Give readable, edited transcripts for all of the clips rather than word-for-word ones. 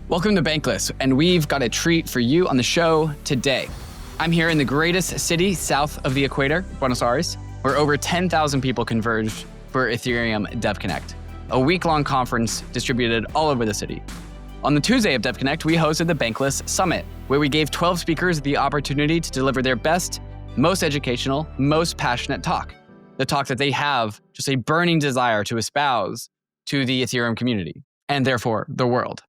Welcome to Bankless, and we've got a treat for you on the show today. I'm here in the greatest city south of the equator, Buenos Aires, where over 10,000 people converged for Ethereum Devconnect, a week-long conference distributed all over the city. On the Tuesday of Devconnect, we hosted the Bankless Summit, where we gave 12 speakers the opportunity to deliver their best, most educational, most passionate talk. The talk that they have just a burning desire to espouse to the Ethereum community, and therefore the world.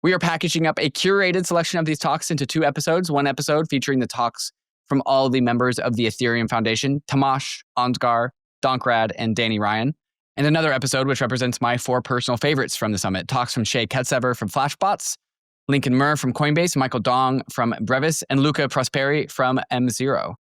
We are packaging up a curated selection of these talks into 2 episodes. One episode featuring the talks from all the members of the Ethereum Foundation, Tomasz, Ansgar, Dankrad, and Danny Ryan. And another episode which represents my 4 personal favorites from the summit. Talks from Shay Ketsever from Flashbots, Lincoln Murr from Coinbase, Michael Dong from Brevis, and Luca Prosperi from M0.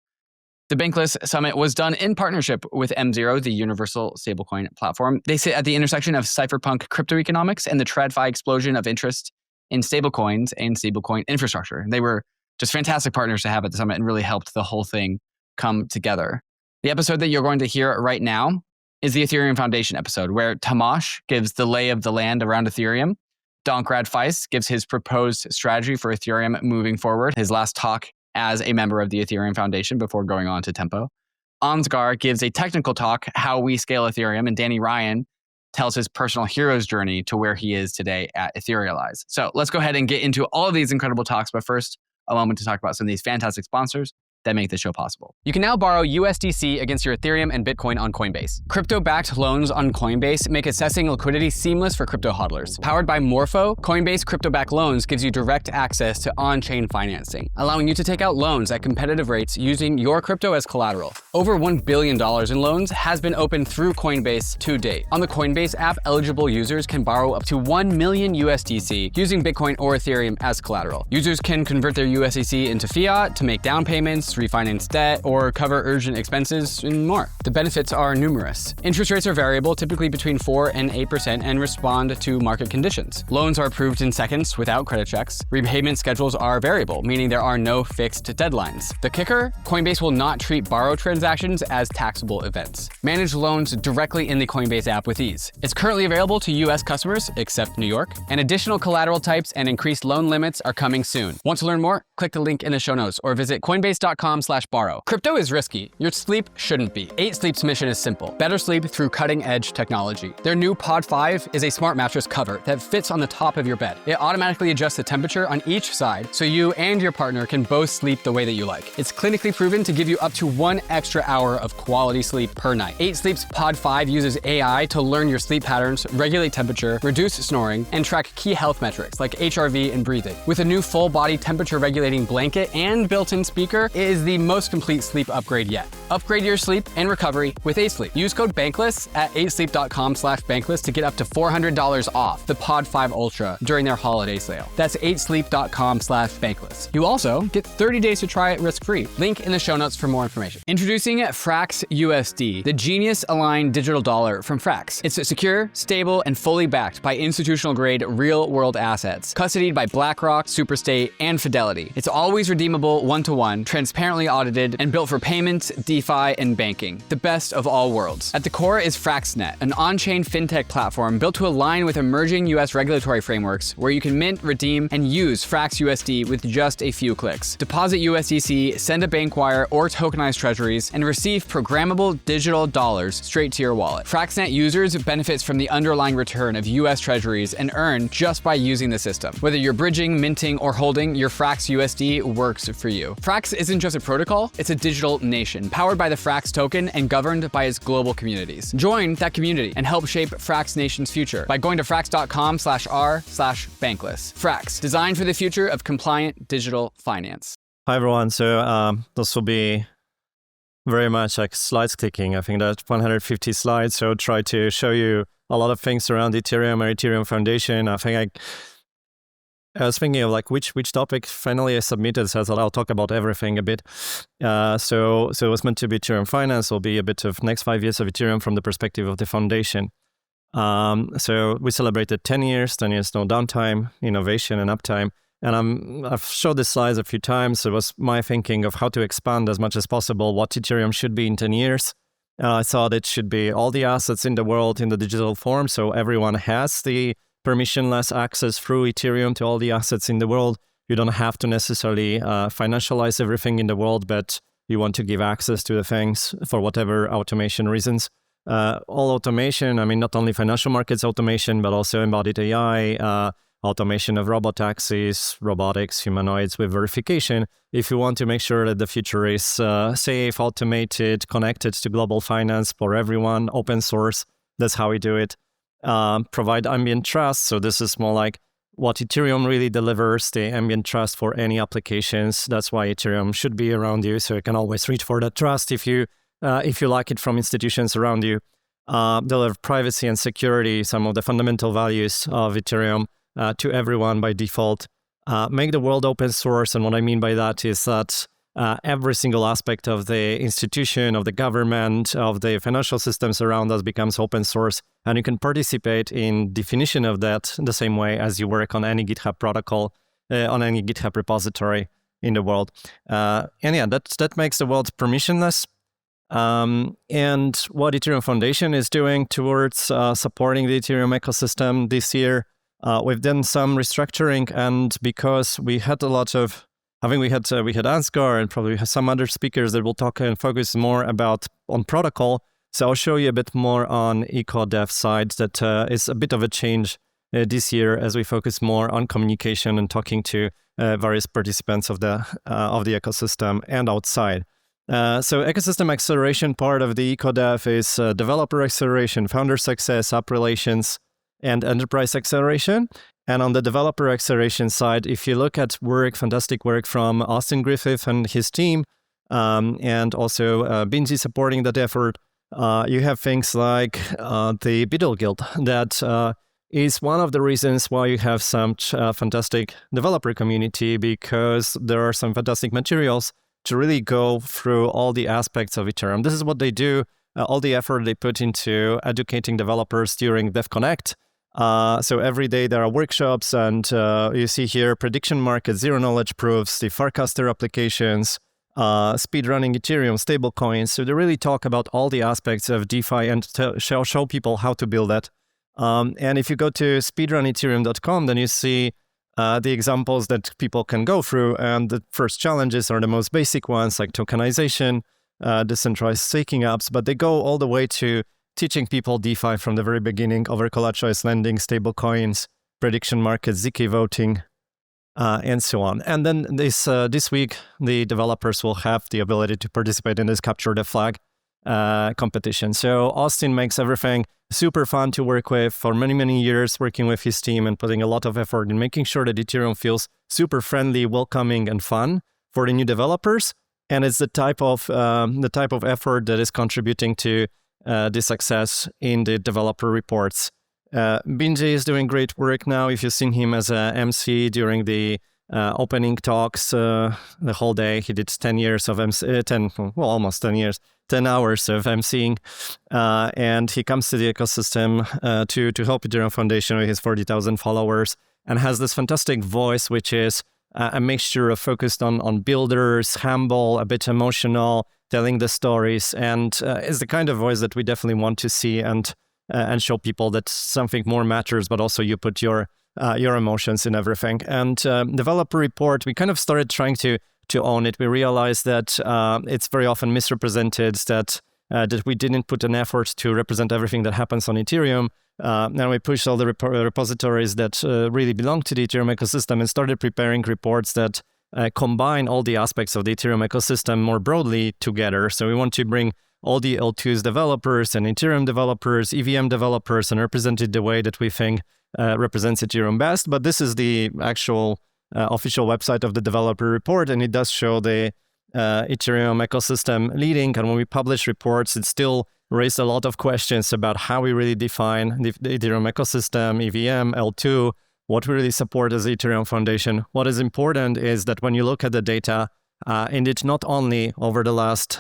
The Bankless Summit was done in partnership with M0, the universal stablecoin platform. They sit at the intersection of cypherpunk crypto economics and the TradFi explosion of interest in stablecoins and stablecoin infrastructure. They were just fantastic partners to have at the summit and really helped the whole thing come together. The episode that you're going to hear right now is the Ethereum Foundation episode, where Tomasz gives the lay of the land around Ethereum. Dankrad Feist gives his proposed strategy for Ethereum moving forward, his last talk as a member of the Ethereum Foundation before going on to Tempo. Ansgar gives a technical talk, how we scale Ethereum, and Danny Ryan tells his personal hero's journey to where he is today at Etherealize. So let's go ahead and get into all of these incredible talks, but first, a moment to talk about some of these fantastic sponsors that make the show possible. You can now borrow USDC against your Ethereum and Bitcoin on Coinbase. Crypto-backed loans on Coinbase make assessing liquidity seamless for crypto hodlers. Powered by Morpho, Coinbase crypto-backed loans gives you direct access to on-chain financing, allowing you to take out loans at competitive rates using your crypto as collateral. Over $1 billion in loans has been opened through Coinbase to date. On the Coinbase app, eligible users can borrow up to 1 million USDC using Bitcoin or Ethereum as collateral. Users can convert their USDC into fiat to make down payments, refinance debt, or cover urgent expenses, and more. The benefits are numerous. Interest rates are variable, typically between 4 and 8%, and respond to market conditions. Loans are approved in seconds without credit checks. Repayment schedules are variable, meaning there are no fixed deadlines. The kicker? Coinbase will not treat borrow transactions as taxable events. Manage loans directly in the Coinbase app with ease. It's currently available to US customers, except New York, and additional collateral types and increased loan limits are coming soon. Want to learn more? Click the link in the show notes or visit coinbase.com/borrow. Crypto is risky. Your sleep shouldn't be. 8 Sleep's mission is simple. Better sleep through cutting-edge technology. Their new Pod 5 is a smart mattress cover that fits on the top of your bed. It automatically adjusts the temperature on each side so you and your partner can both sleep the way that you like. It's clinically proven to give you up to 1 extra hour of quality sleep per night. 8 Sleep's Pod 5 uses AI to learn your sleep patterns, regulate temperature, reduce snoring, and track key health metrics like HRV and breathing. With a new full-body temperature-regulating blanket and built-in speaker, it is the most complete sleep upgrade yet. Upgrade your sleep and recovery with 8 Sleep. Use code Bankless at 8sleep.com/Bankless to get up to $400 off the Pod 5 Ultra during their holiday sale. That's 8sleep.com/Bankless. You also get 30 days to try it risk-free. Link in the show notes for more information. Introducing Frax USD, the genius-aligned digital dollar from Frax. It's secure, stable, and fully backed by institutional-grade real-world assets, custodied by BlackRock, Superstate, and Fidelity. It's always redeemable one-to-one, transparently audited, and built for payments, DeFi, and banking. The best of all worlds. At the core is FraxNet, an on-chain fintech platform built to align with emerging US regulatory frameworks where you can mint, redeem, and use Frax USD with just a few clicks. Deposit USDC, send a bank wire or tokenize treasuries, and receive programmable digital dollars straight to your wallet. FraxNet users benefits from the underlying return of US treasuries and earn just by using the system. Whether you're bridging, minting, or holding, your Frax USD works for you. Frax isn't just a protocol, it's a digital nation, powered by the Frax token and governed by its global communities. Join that community and help shape Frax Nation's future by going to frax.com/r/bankless. Frax, designed for the future of compliant digital finance. Hi everyone, so this will be very much like slides clicking. I think that's 150 slides, so try to show you a lot of things around Ethereum or Ethereum Foundation. I think I was thinking of like which topic finally I submitted, so I thought I'll talk about everything a bit. So it was meant to be Ethereum Finance. Will be a bit of next 5 years of Ethereum from the perspective of the foundation. So we celebrated 10 years no downtime, innovation and uptime. And I've showed these slides a few times. It was my thinking of how to expand as much as possible what Ethereum should be in 10 years. I thought it should be all the assets in the world in the digital form, so everyone has the permissionless access through Ethereum to all the assets in the world. You don't have to necessarily financialize everything in the world, but you want to give access to the things for whatever automation reasons. All automation, I mean, not only financial markets automation, but also embodied AI, automation of robotaxis, robotics, humanoids with verification. If you want to make sure that the future is safe, automated, connected to global finance for everyone, open source, that's how we do it. Provide ambient trust. So this is more like what Ethereum really delivers, the ambient trust for any applications. That's why Ethereum should be around you. So you can always reach for that trust if you like it from institutions around you. Deliver privacy and security, some of the fundamental values of Ethereum to everyone by default. Make the world open source. And what I mean by that is that every single aspect of the institution, of the government, of the financial systems around us becomes open source. And you can participate in definition of that the same way as you work on any GitHub protocol, on any GitHub repository in the world. And yeah, that makes the world permissionless. And what Ethereum Foundation is doing towards supporting the Ethereum ecosystem this year, we've done some restructuring, and because we had a lot of, we had Ansgar and probably some other speakers that will talk and focus more on protocol. So I'll show you a bit more on eco dev side. That is a bit of a change this year as we focus more on communication and talking to various participants of the ecosystem and outside. So ecosystem acceleration part of the EcoDev is developer acceleration, founder success, app relations, and enterprise acceleration. And on the developer acceleration side, if you look at fantastic work from Austin Griffith and his team, and also Binji supporting that effort, you have things like the Biddle Guild. That is one of the reasons why you have such fantastic developer community, because there are some fantastic materials to really go through all the aspects of Ethereum. This is what they do, all the effort they put into educating developers during Devconnect. So every day there are workshops, and you see here prediction markets, zero knowledge proofs, the Farcaster applications, speedrunning Ethereum, stablecoins. So they really talk about all the aspects of DeFi and show people how to build that. And if you go to speedrunethereum.com, then you see the examples that people can go through. And the first challenges are the most basic ones, like tokenization, decentralized staking apps, but they go all the way to teaching people DeFi from the very beginning, over collateralized lending, stablecoins, prediction markets, ZK voting, and so on. And then this week, the developers will have the ability to participate in this Capture the Flag competition. So Austin makes everything super fun to work with for many, many years, working with his team and putting a lot of effort in making sure that Ethereum feels super friendly, welcoming, and fun for the new developers. And it's the type of effort that is contributing to the success in the developer reports. Binji is doing great work now. If you've seen him as a MC during the opening talks the whole day, he did 10 years of almost 10 years, 10 hours of MCing. And he comes to the ecosystem to help Ethereum Foundation with his 40,000 followers, and has this fantastic voice, which is a mixture of focused on builders, humble, a bit emotional, telling the stories, and is the kind of voice that we definitely want to see and show people that something more matters, but also you put your emotions in everything. And developer report, we kind of started trying to own it. We realized that it's very often misrepresented, that we didn't put an effort to represent everything that happens on Ethereum. And we pushed all the repositories that really belong to the Ethereum ecosystem and started preparing reports that combine all the aspects of the Ethereum ecosystem more broadly together. So we want to bring all the L2's developers and Ethereum developers, EVM developers, and represent it the way that we think represents Ethereum best. But this is the actual official website of the developer report, and it does show the Ethereum ecosystem leading. And when we publish reports, it still raised a lot of questions about how we really define the Ethereum ecosystem, EVM, L2, what we really support as the Ethereum Foundation. What is important is that when you look at the data, and it's not only over the last,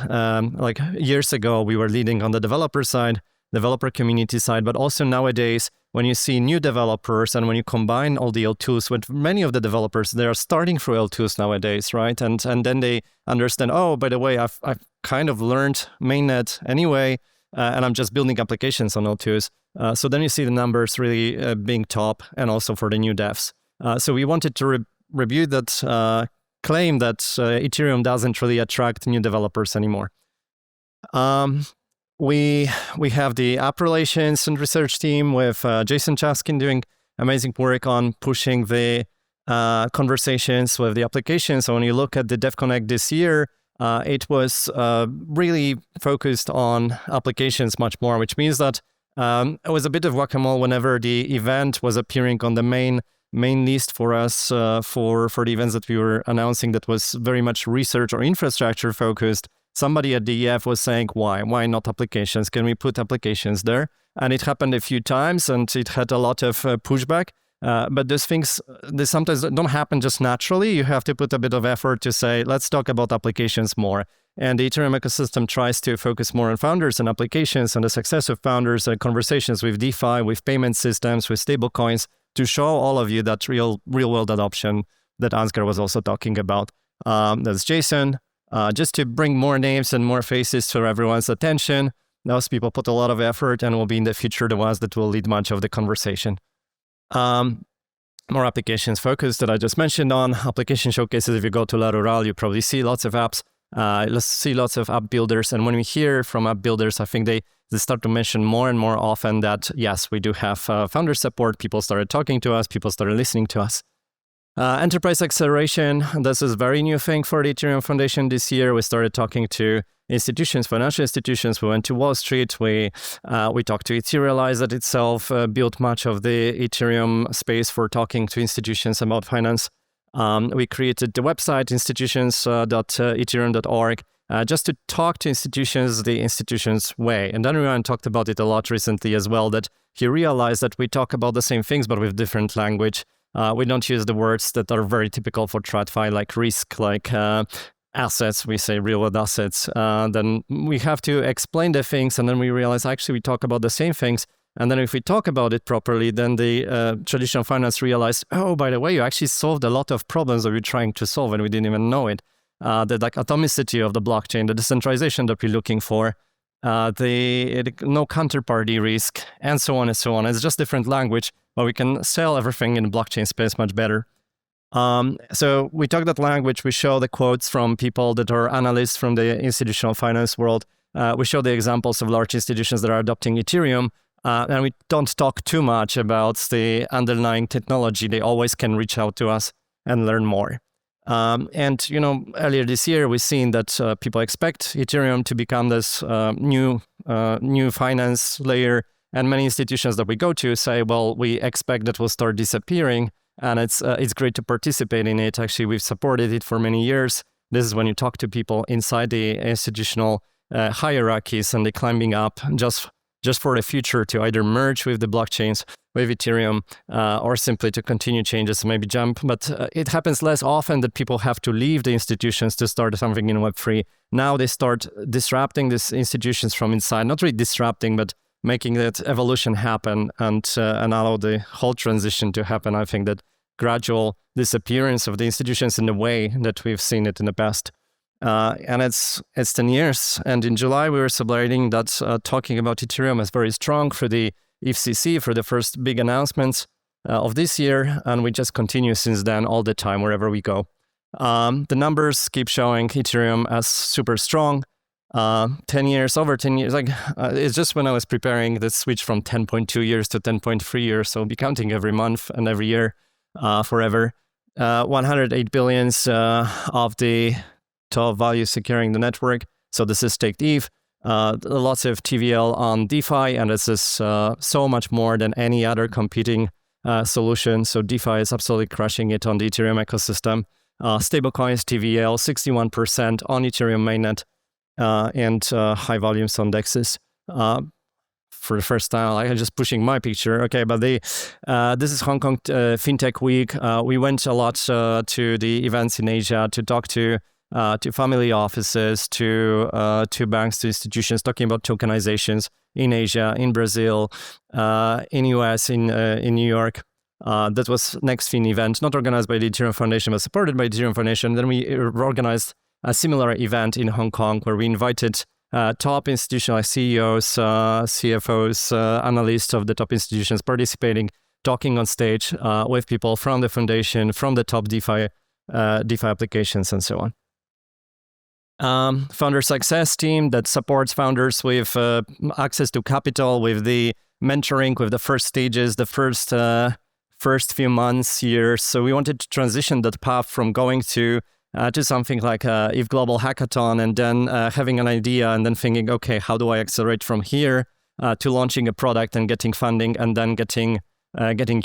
years ago, we were leading on the developer side, developer community side, but also nowadays, when you see new developers and when you combine all the L2s with many of the developers, they are starting through L2s nowadays, right? And then they understand, oh, by the way, I've kind of learned mainnet anyway, and I'm just building applications on L2s. So then you see the numbers really being top, and also for the new devs. So we wanted to review that claim that Ethereum doesn't really attract new developers anymore. We have the app relations and research team with Jason Chaskin doing amazing work on pushing the conversations with the applications. So when you look at the Devconnect this year, it was really focused on applications much more, which means that it was a bit of whack-a-mole whenever the event was appearing on the main list for us for the events that we were announcing that was very much research or infrastructure focused. Somebody at the EF was saying, why not applications? Can we put applications there? And it happened a few times, and it had a lot of pushback. But those things, they sometimes don't happen just naturally. You have to put a bit of effort to say, let's talk about applications more. And the Ethereum ecosystem tries to focus more on founders and applications and the success of founders and conversations with DeFi, with payment systems, with stablecoins, to show all of you that real-world adoption that Ansgar was also talking about. That's Jason. Just to bring more names and more faces to everyone's attention. Those people put a lot of effort and will be in the future the ones that will lead much of the conversation. More applications focused that I just mentioned on. Application showcases, if you go to La Rural, you probably see lots of apps. Let's see lots of app builders. And when we hear from app builders, I think they start to mention more and more often that, yes, we do have founder support. People started talking to us. People started listening to us. Enterprise acceleration, this is a very new thing for the Ethereum Foundation this year. We started talking to institutions, financial institutions. We went to Wall Street. We talked to Etherealize that itself built much of the Ethereum space for talking to institutions about finance. We created the website institutions.ethereum.org just to talk to institutions the institutions way. And Daniel talked about it a lot recently as well, that he realized that we talk about the same things but with different language. We don't use the words that are very typical for TradFi, like risk, like assets. We say real-world assets. Then we have to explain the things, and then we realize actually we talk about the same things. And then if we talk about it properly, then the traditional finance realized, oh, by the way, you actually solved a lot of problems that we're trying to solve, and we didn't even know it. The atomicity of the blockchain, the decentralization that we're looking for, the no counterparty risk, and so on and so on. It's just different language, but we can sell everything in the blockchain space much better. So we talk that language. We show the quotes from people that are analysts from the institutional finance world. We show the examples of large institutions that are adopting Ethereum. And we don't talk too much about the underlying technology. They always can reach out to us and learn more. And, earlier this year, we've seen that people expect Ethereum to become this new finance layer. And many institutions that we go to say, well, we expect that will start disappearing. And it's great to participate in it. Actually, we've supported it for many years. This is when you talk to people inside the institutional hierarchies, and they're climbing up just for the future to either merge with the blockchains, with Ethereum, or simply to continue changes, maybe jump. But it happens less often that people have to leave the institutions to start something in Web3. Now they start disrupting these institutions from inside, not really disrupting, but making that evolution happen and allow the whole transition to happen. I think that gradual disappearance of the institutions in the way that we've seen it in the past. And it's 10 years. And in July, we were celebrating that talking about Ethereum is very strong for the FCC, for the first big announcements of this year. And we just continue since then all the time, wherever we go. The numbers keep showing Ethereum as super strong. 10 years, over 10 years. It's just when I was preparing the switch from 10.2 years to 10.3 years. So I'll be counting every month and every year forever. 108 billions of the top value securing the network. So this is staked ETH. Lots of TVL on DeFi, and this is so much more than any other competing solution. So DeFi is absolutely crushing it on the Ethereum ecosystem. Stablecoins, TVL, 61% on Ethereum mainnet, and high volumes on DEXs. For the first time, I'm just pushing my picture. Okay, but this is Hong Kong FinTech Week. We went a lot to the events in Asia to talk to family offices, to banks, to institutions, talking about tokenizations in Asia, in Brazil, in US, in New York. That was Next Fin event, not organized by the Ethereum Foundation, but supported by the Ethereum Foundation. Then we organized a similar event in Hong Kong where we invited top institutional CEOs, CFOs, analysts of the top institutions participating, talking on stage with people from the foundation, from the top DeFi applications, and so on. Founder success team that supports founders with access to capital, with the mentoring, with the first stages, the first few months, years. So we wanted to transition that path from going to something like If Global Hackathon, and then having an idea and then thinking, okay, how do I accelerate from here to launching a product and getting funding and then getting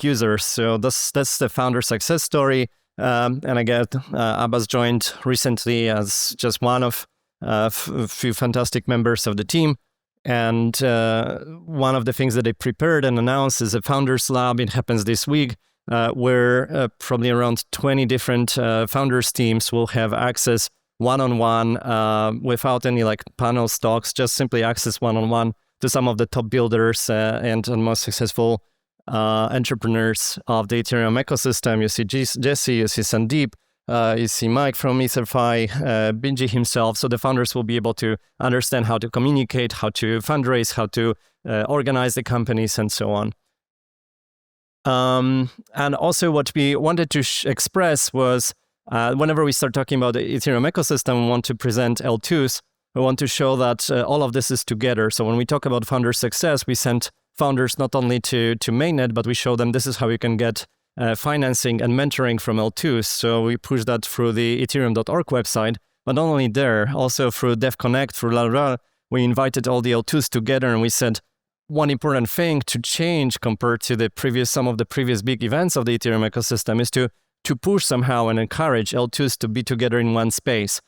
users. So that's the founder success story. And again, Abbas joined recently as just one of a few fantastic members of the team. And one of the things that they prepared and announced is a Founders Lab. It happens this week, where probably around 20 different founders teams will have access one-on-one without any like panel talks, just simply access one-on-one to some of the top builders and most successful entrepreneurs of the Ethereum ecosystem. You see Jesse, you see Sandeep, you see Mike from EtherFi, Benji himself. So the founders will be able to understand how to communicate, how to fundraise, how to organize the companies, and so on. And also what we wanted to express was whenever we start talking about the Ethereum ecosystem, we want to present L2s. We want to show that all of this is together. So when we talk about founder success, we send founders not only to mainnet, but we show them this is how you can get financing and mentoring from L2s. So we push that through the ethereum.org website, but not only there, also through Devconnect, through LRWA, we invited all the L2s together, and we said one important thing to change compared to some of the previous big events of the Ethereum ecosystem is to push somehow and encourage L2s to be together in one space.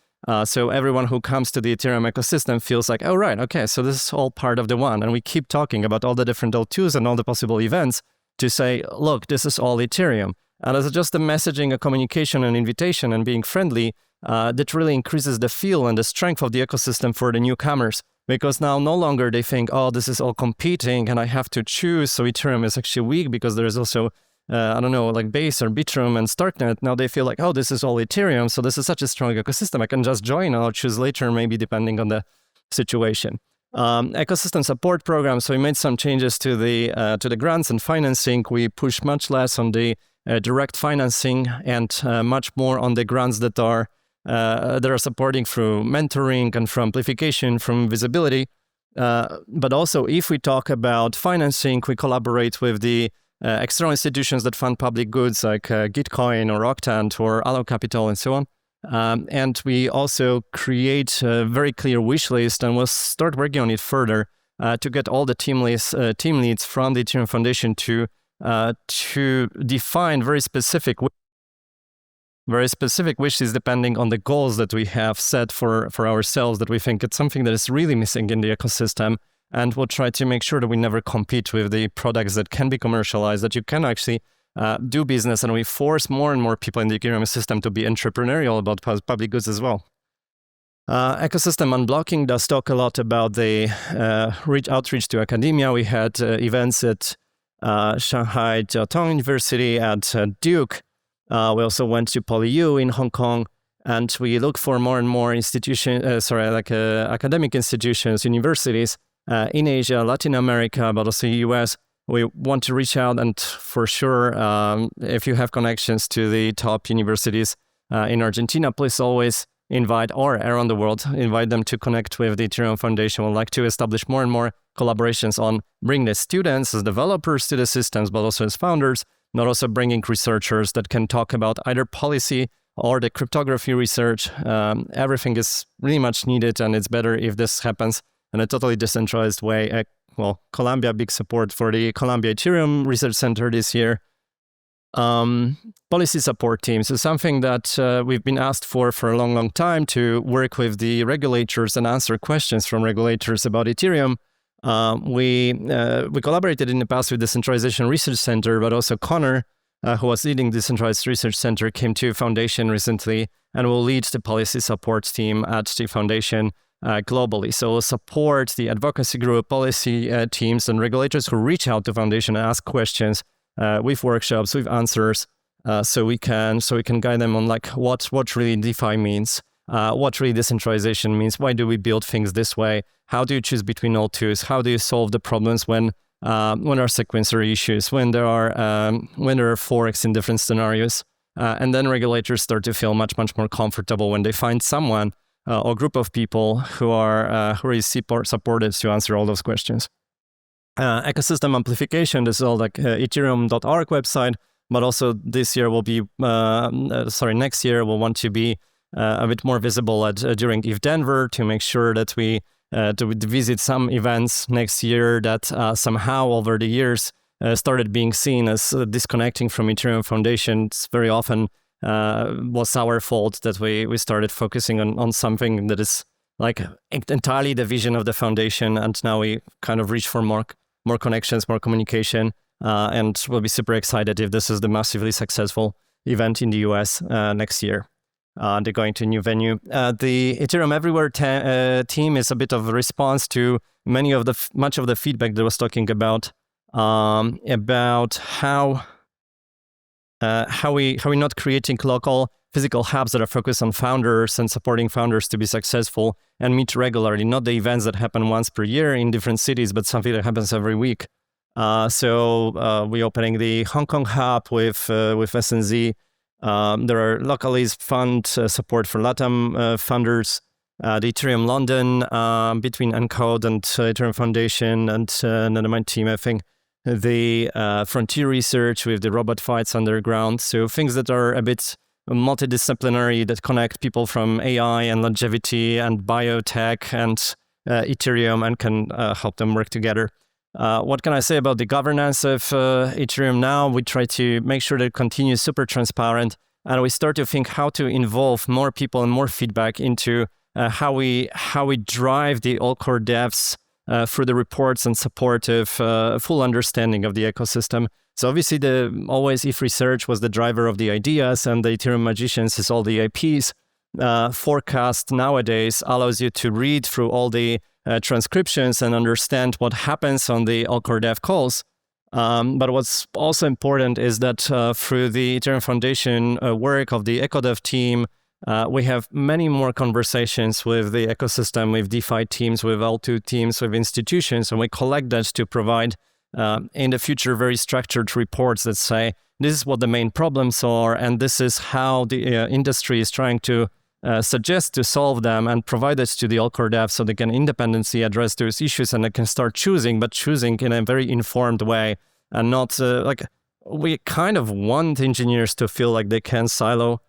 So everyone who comes to the Ethereum ecosystem feels like, oh, right, okay, so this is all part of the one. And we keep talking about all the different L2s and all the possible events to say, look, this is all Ethereum. And it's just the messaging, a communication, and invitation, and being friendly that really increases the feel and the strength of the ecosystem for the newcomers. Because now no longer they think, oh, this is all competing and I have to choose. So Ethereum is actually weak because there is also like Base or Bitrum and Starknet. Now they feel like, oh, this is all Ethereum, so this is such a strong ecosystem. I can just join, or I'll choose later, maybe depending on the situation. Ecosystem support program. So we made some changes to the grants and financing. We push much less on the direct financing and much more on the grants that are supporting through mentoring and from amplification, from visibility. But also, if we talk about financing, we collaborate with the external institutions that fund public goods like Gitcoin or Octant or Allo Capital and so on. And we also create a very clear wish list, and we'll start working on it further to get all the team leads from the Ethereum Foundation to define very specific wishes depending on the goals that we have set for ourselves, that we think it's something that is really missing in the ecosystem. And we'll try to make sure that we never compete with the products that can be commercialized, that you can actually do business. And we force more and more people in the Ethereum system to be entrepreneurial about public goods as well. Ecosystem Unblocking does talk a lot about the outreach to academia. We had events at Shanghai Jiao Tong University, at Duke. We also went to PolyU in Hong Kong. And we look for more and more academic institutions, universities, in Asia, Latin America, but also US. We want to reach out, and for sure, if you have connections to the top universities in Argentina, please always invite, or around the world, invite them to connect with the Ethereum Foundation. We'd like to establish more and more collaborations on bringing the students as developers to the systems, but also as founders, not also bringing researchers that can talk about either policy or the cryptography research. Everything is really much needed, and it's better if this happens in a totally decentralized way. Columbia, big support for the Columbia Ethereum Research Center this year. Policy support teams is something that we've been asked for a long, long time, to work with the regulators and answer questions from regulators about Ethereum. We collaborated in the past with the Decentralization Research Center, but also Connor, who was leading the Decentralized Research Center, came to Foundation recently and will lead the policy support team at the Foundation globally. So we'll support the advocacy group, policy teams, and regulators who reach out to Foundation and ask questions with workshops, with answers, so we can guide them on like what really DeFi means. what really decentralization means. Why do we build things this way? How do you choose between all tools? How do you solve the problems when there are sequencer issues, when there are forks in different scenarios? And then regulators start to feel much more comfortable when they find someone or group of people who are supported to answer all those questions. Ecosystem amplification, this is all like Ethereum.org website, but also next year we'll want to be a bit more visible during ETH Denver to make sure that we to visit some events next year that somehow over the years started being seen as disconnecting from Ethereum Foundation. It's very often was our fault that we started focusing on something that is like entirely the vision of the foundation, and now we kind of reach for more connections, more communication, and we'll be super excited if this is the massively successful event in the US next year. They're going to a new venue. The Ethereum Everywhere team is a bit of a response to much of the feedback that was talking about how we're not creating local physical hubs that are focused on founders and supporting founders to be successful and meet regularly, not the events that happen once per year in different cities, but something that happens every week. So we're opening the Hong Kong hub with SNZ. There are locally fund support for LATAM funders. The Ethereum London between Encode and Ethereum Foundation and another my team, I think. The frontier research with the robot fights underground. So things that are a bit multidisciplinary that connect people from AI and longevity and biotech and Ethereum and can help them work together. What can I say about the governance of Ethereum now? We try to make sure that it continues super transparent, and we start to think how to involve more people and more feedback into how we drive the all core devs through the reports and support of full understanding of the ecosystem. So obviously always ETH Research was the driver of the ideas, and the Ethereum Magicians is all the IPs. Forecast nowadays allows you to read through all the transcriptions and understand what happens on the all-core dev calls. But what's also important is that through the Ethereum Foundation work of the EcoDev team, we have many more conversations with the ecosystem, with DeFi teams, with L2 teams, with institutions, and we collect that to provide in the future very structured reports that say, this is what the main problems are, and this is how the industry is trying to suggest to solve them and provide it to the all-core devs so they can independently address those issues and they can start choosing in a very informed way and not we kind of want engineers to feel like they can silo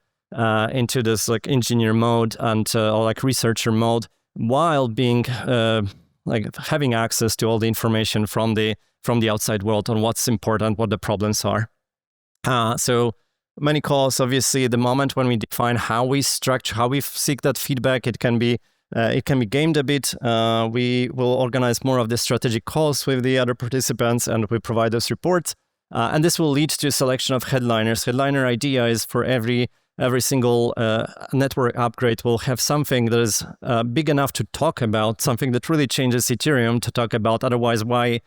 into this like engineer mode and or like researcher mode while being having access to all the information from the outside world on what's important, what the problems are. So many calls, obviously, the moment when we define how we structure, how we seek that feedback, it can be gamed a bit. We will organize more of the strategic calls with the other participants, and we provide those reports. And this will lead to a selection of headliners. Headliner idea is for every single network upgrade will have something that is big enough to talk about, something that really changes Ethereum to talk about. Otherwise, why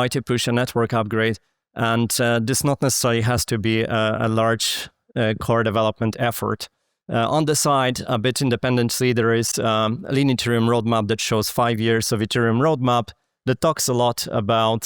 to push a network upgrade? And this not necessarily has to be a large core development effort. On the side, a bit independently, there is Lean Ethereum roadmap that shows 5 years of Ethereum roadmap that talks a lot about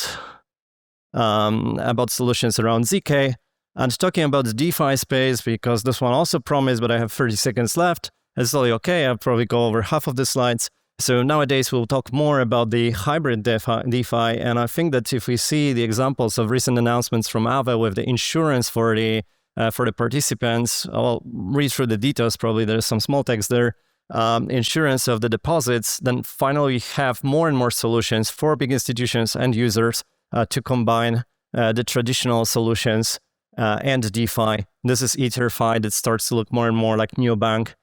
solutions around ZK. And talking about the DeFi space, because this one also promised, but I have 30 seconds left. It's totally okay. I'll probably go over half of the slides. So nowadays we'll talk more about the hybrid DeFi, and I think that if we see the examples of recent announcements from Aave with the insurance for the participants, I'll read through the details. Probably there's some small text there. Insurance of the deposits. Then finally we have more and more solutions for big institutions and users to combine the traditional solutions and DeFi. This is EtherFi that starts to look more and more like neobank.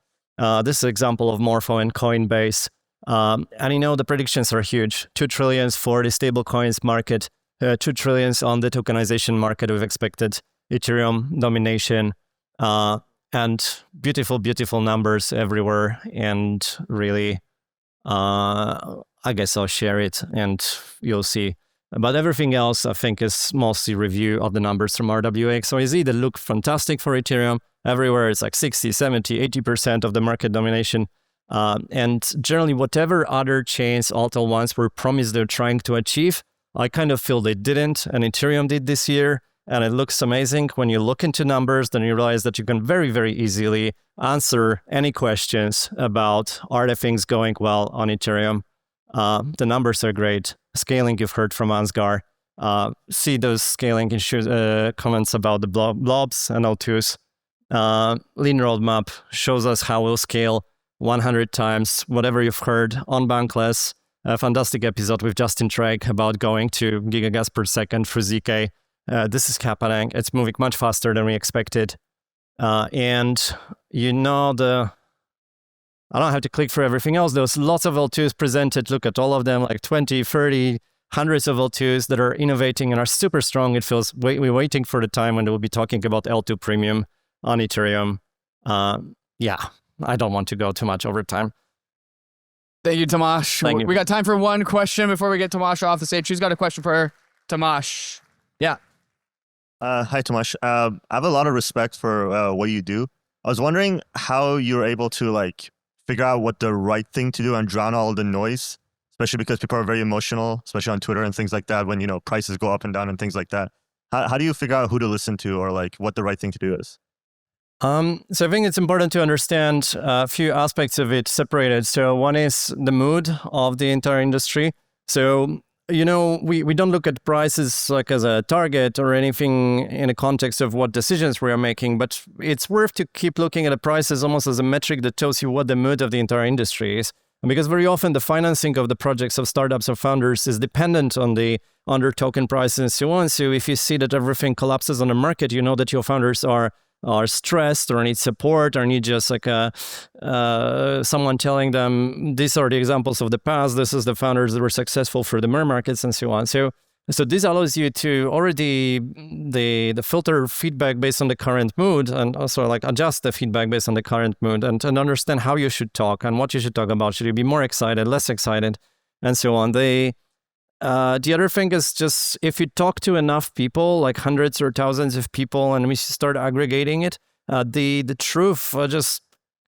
This is an example of Morpho and Coinbase. And the predictions are huge. 2 trillion for the stable coins market, 2 trillion on the tokenization market. We've expected Ethereum domination, and beautiful, beautiful numbers everywhere. And really, I guess I'll share it and you'll see. But everything else, I think, is mostly review of the numbers from RWA XYZ that look fantastic for Ethereum. Everywhere it's like 60, 70, 80% of the market domination. And generally, whatever other chains, all at once, were promised they're trying to achieve, I kind of feel they didn't. And Ethereum did this year. And it looks amazing. When you look into numbers, then you realize that you can very, very easily answer any questions about are the things going well on Ethereum. The numbers are great. Scaling, you've heard from Ansgar. See those scaling comments about the blobs and L2s. Lean roadmap shows us how we'll scale 100 times whatever you've heard on Bankless. A fantastic episode with Justin Treg about going to gigagas per second for ZK. This is happening. It's moving much faster than we expected. And I don't have to click for everything else. There's lots of L2s presented. Look at all of them, like 20, 30, hundreds of L2s that are innovating and are super strong. It feels we're waiting for the time when we'll be talking about L2 premium on Ethereum. I don't want to go too much over time. Thank you, Tomasz. Thank you. We got time for one question before we get Tomasz off the stage. Who's got a question for Tomasz? Yeah. Hi, Tomasz. I have a lot of respect for what you do. I was wondering how you're able to figure out what the right thing to do and drown all the noise, especially because people are very emotional, especially on Twitter and things like that, when, prices go up and down and things like that. How do you figure out who to listen to or what the right thing to do is? So I think it's important to understand a few aspects of it separated. So one is the mood of the entire industry. So we don't look at prices as a target or anything in the context of what decisions we are making, but it's worth to keep looking at the prices almost as a metric that tells you what the mood of the entire industry is. Because very often the financing of the projects of startups or founders is dependent on the under token prices and so on. So if you see that everything collapses on the market, you know that your founders are stressed or need support or need just someone telling them these are the examples of the past, this is the founders that were successful for the MER markets and so on. So this allows you to already the filter feedback based on the current mood and also adjust the feedback based on the current mood and understand how you should talk and what you should talk about. Should you be more excited, less excited, and so on. The other thing is just if you talk to enough people, like hundreds or thousands of people, and we start aggregating it, the truth just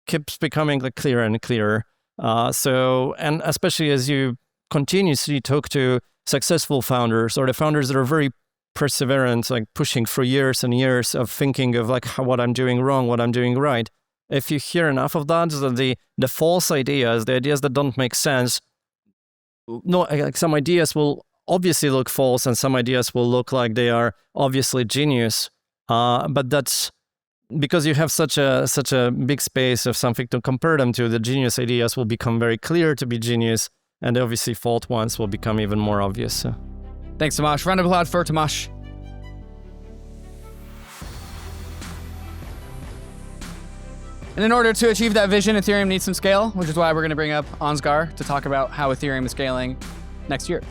keeps becoming clearer and clearer. And especially as you continuously talk to successful founders or the founders that are very perseverant, pushing for years and years of thinking of what I'm doing wrong, what I'm doing right. If you hear enough of that, the false ideas, the ideas that don't make sense, some ideas will obviously look false and some ideas will look like they are obviously genius. But that's because you have such a big space of something to compare them to. The genius ideas will become very clear to be genius, and the obviously false ones will become even more obvious. So. Thanks, Tomasz. Round of applause for Tomasz. And in order to achieve that vision, Ethereum needs some scale, which is why we're going to bring up Ansgar to talk about how Ethereum is scaling next year.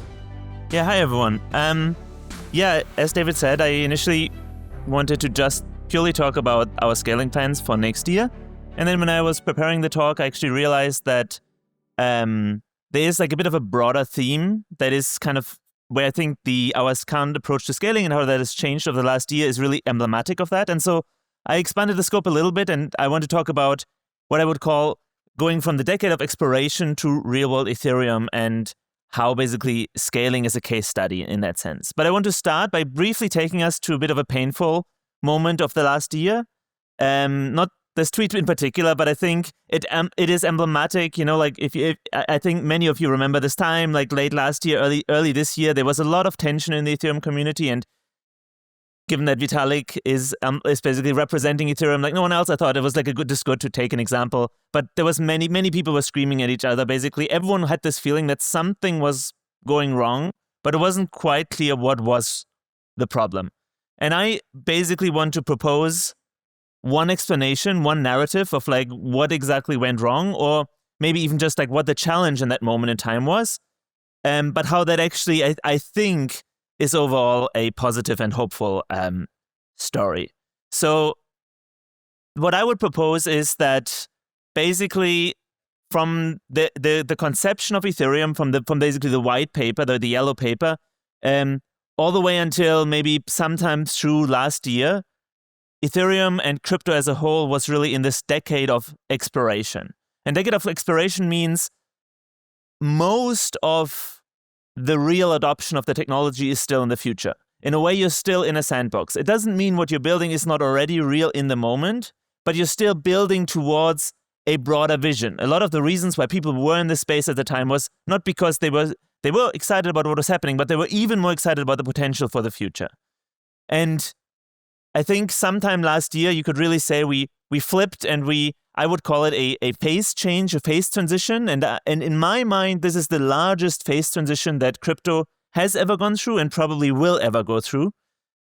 Yeah, hi everyone. As David said, I initially wanted to just purely talk about our scaling plans for next year. And then when I was preparing the talk, I actually realized that there is a bit of a broader theme that is kind of where I think our current approach to scaling and how that has changed over the last year is really emblematic of that. And so I expanded the scope a little bit, and I want to talk about what I would call going from the decade of exploration to real-world Ethereum and how basically scaling is a case study in that sense. But I want to start by briefly taking us to a bit of a painful moment of the last year. Not this tweet in particular, but I think it is emblematic. I think many of you remember this time, late last year, early this year, there was a lot of tension in the Ethereum community, and given that Vitalik is basically representing Ethereum like no one else, I thought it was good to take an example. But there was many people were screaming at each other. Basically, everyone had this feeling that something was going wrong, but it wasn't quite clear what was the problem. And I basically want to propose one explanation, one narrative of what exactly went wrong, or maybe even just what the challenge in that moment in time was, but how that actually, I think, is overall a positive and hopeful story. So what I would propose is that basically from the conception of Ethereum, from basically the white paper, the yellow paper, all the way until maybe sometime through last year, Ethereum and crypto as a whole was really in this decade of exploration. And decade of exploration means most of the real adoption of the technology is still in the future. In a way, you're still in a sandbox. It doesn't mean what you're building is not already real in the moment, but you're still building towards a broader vision. A lot of the reasons why people were in this space at the time was not because they were excited about what was happening, but they were even more excited about the potential for the future. And I think sometime last year, you could really say we flipped, and I would call it a phase change, a phase transition. And in my mind, this is the largest phase transition that crypto has ever gone through and probably will ever go through.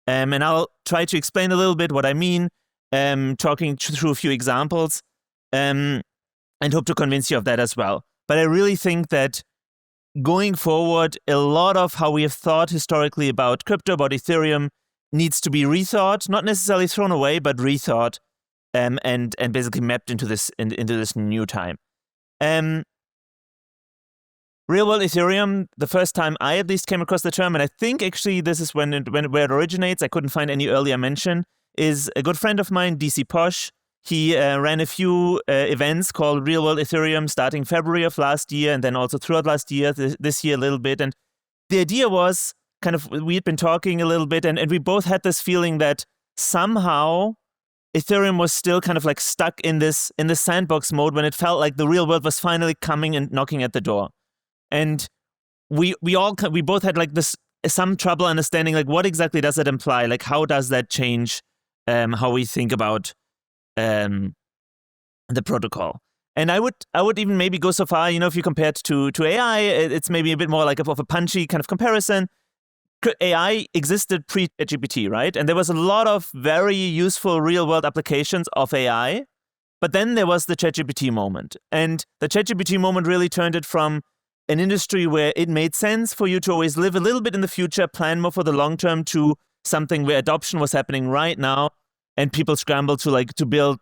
And I'll try to explain a little bit what I mean, talking through a few examples, and hope to convince you of that as well. But I really think that going forward, a lot of how we have thought historically about crypto, about Ethereum, needs to be rethought, not necessarily thrown away, but rethought, and basically mapped into this new time. Real world Ethereum, the first time I at least came across the term, and I think actually this is where it originates, I couldn't find any earlier mention, is a good friend of mine, DC Posh. He ran a few events called Real World Ethereum starting February of last year, and then also throughout last year, this year a little bit. And the idea was kind of, we had been talking a little bit, and we both had this feeling that somehow Ethereum was still kind of like stuck in this sandbox mode when it felt like the real world was finally coming and knocking at the door. And we both had like some trouble understanding, like, what exactly does it imply? Like, how does that change how we think about the protocol? And I would even maybe go so far, if you compare it to AI, it's maybe a bit more like of a punchy kind of comparison. AI existed pre-ChatGPT, right? And there was a lot of very useful real-world applications of AI, but then there was the ChatGPT moment. And the ChatGPT moment really turned it from an industry where it made sense for you to always live a little bit in the future, plan more for the long term, to something where adoption was happening right now, and people scrambled to build,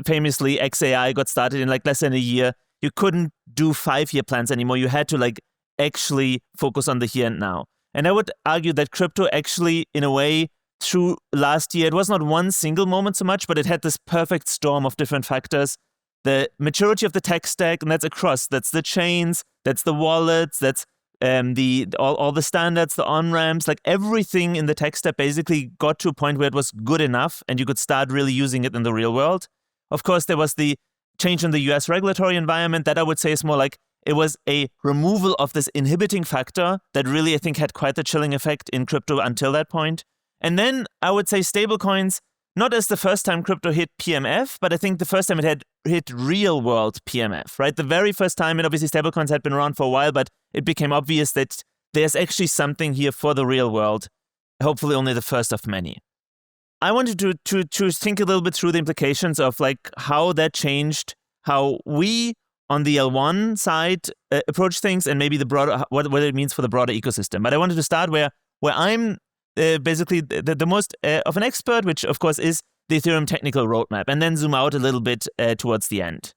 famously XAI got started in like less than a year. You couldn't do 5-year plans anymore. You had to actually focus on the here and now. And I would argue that crypto actually, in a way, through last year, it was not one single moment so much, but it had this perfect storm of different factors. The maturity of the tech stack, and that's across. That's the chains, that's the wallets, that's all the standards, the on-ramps, like everything in the tech stack basically got to a point where it was good enough and you could start really using it in the real world. Of course, there was the change in the US regulatory environment that I would say is more like it was a removal of this inhibiting factor that really, I think, had quite a chilling effect in crypto until that point. And then I would say stablecoins, not as the first time crypto hit PMF, but I think the first time it had hit real world PMF, right? The very first time, and obviously stablecoins had been around for a while, but it became obvious that there's actually something here for the real world, hopefully only the first of many. I wanted to think a little bit through the implications of like how that changed how we on the L1 side approach things, and maybe the broader what it means for the broader ecosystem. But I wanted to start where I'm basically the most of an expert, which of course is the Ethereum technical roadmap, and then zoom out a little bit towards the end.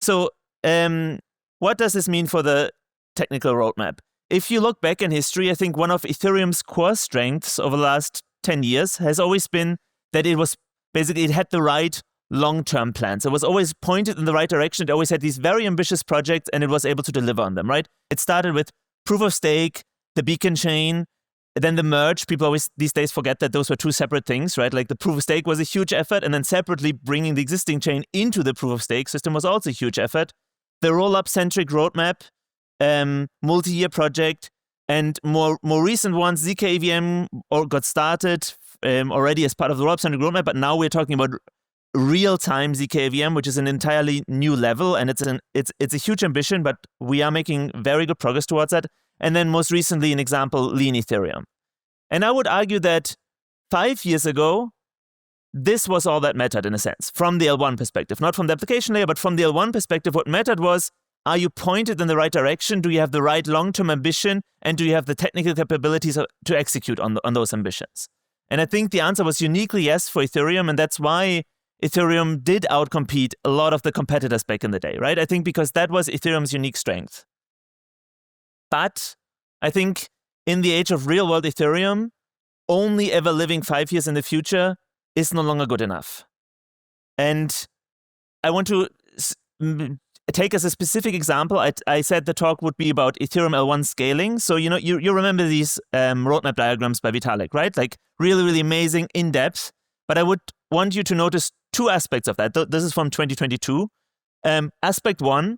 So what does this mean for the technical roadmap? If you look back in history, I think one of Ethereum's core strengths over the last 10 years has always been that it had the right long-term plans. It was always pointed in the right direction. It always had these very ambitious projects, and it was able to deliver on them, right? It started with proof of stake, the beacon chain, then the merge. People always these days forget that those were two separate things, right? Like the proof of stake was a huge effort, and then separately bringing the existing chain into the proof of stake system was also a huge effort. The roll-up centric roadmap, multi-year project, and more recent ones, ZKVM got started already as part of the roll-up centric roadmap, but now we're talking about real-time ZKVM, which is an entirely new level, and it's a huge ambition, but we are making very good progress towards that. And then most recently, an example, Lean Ethereum. And I would argue that 5 years ago, this was all that mattered in a sense, from the L1 perspective, not from the application layer, but from the L1 perspective. What mattered was, are you pointed in the right direction? Do you have the right long-term ambition? And do you have the technical capabilities to execute on those ambitions? And I think the answer was uniquely yes for Ethereum, and that's why Ethereum did outcompete a lot of the competitors back in the day, right? I think because that was Ethereum's unique strength. But I think in the age of real-world Ethereum, only ever living 5 years in the future, is no longer good enough. And I want to take as a specific example, I said the talk would be about Ethereum L1 scaling. So, you remember these roadmap diagrams by Vitalik, right? Like really, really amazing, in-depth. But I would want you to notice two aspects of that. This is from 2022. Aspect one,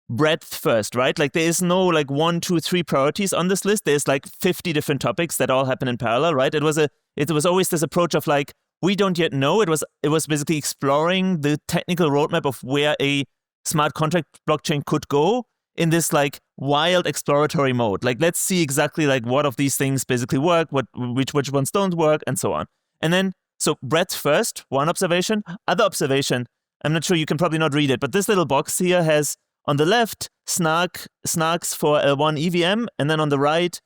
breadth first, right? Like there is no like 1, 2, 3 priorities on this list. There's like 50 different topics that all happen in parallel, right? It was always this approach of like, we don't yet know. It was basically exploring the technical roadmap of where a smart contract blockchain could go in this like wild exploratory mode. Like, let's see exactly like what of these things basically work, which ones don't work, and so on. And then, so breadth first, one observation. Other observation, I'm not sure, you can probably not read it, but this little box here has on the left snarks for L1 EVM, and then on the right,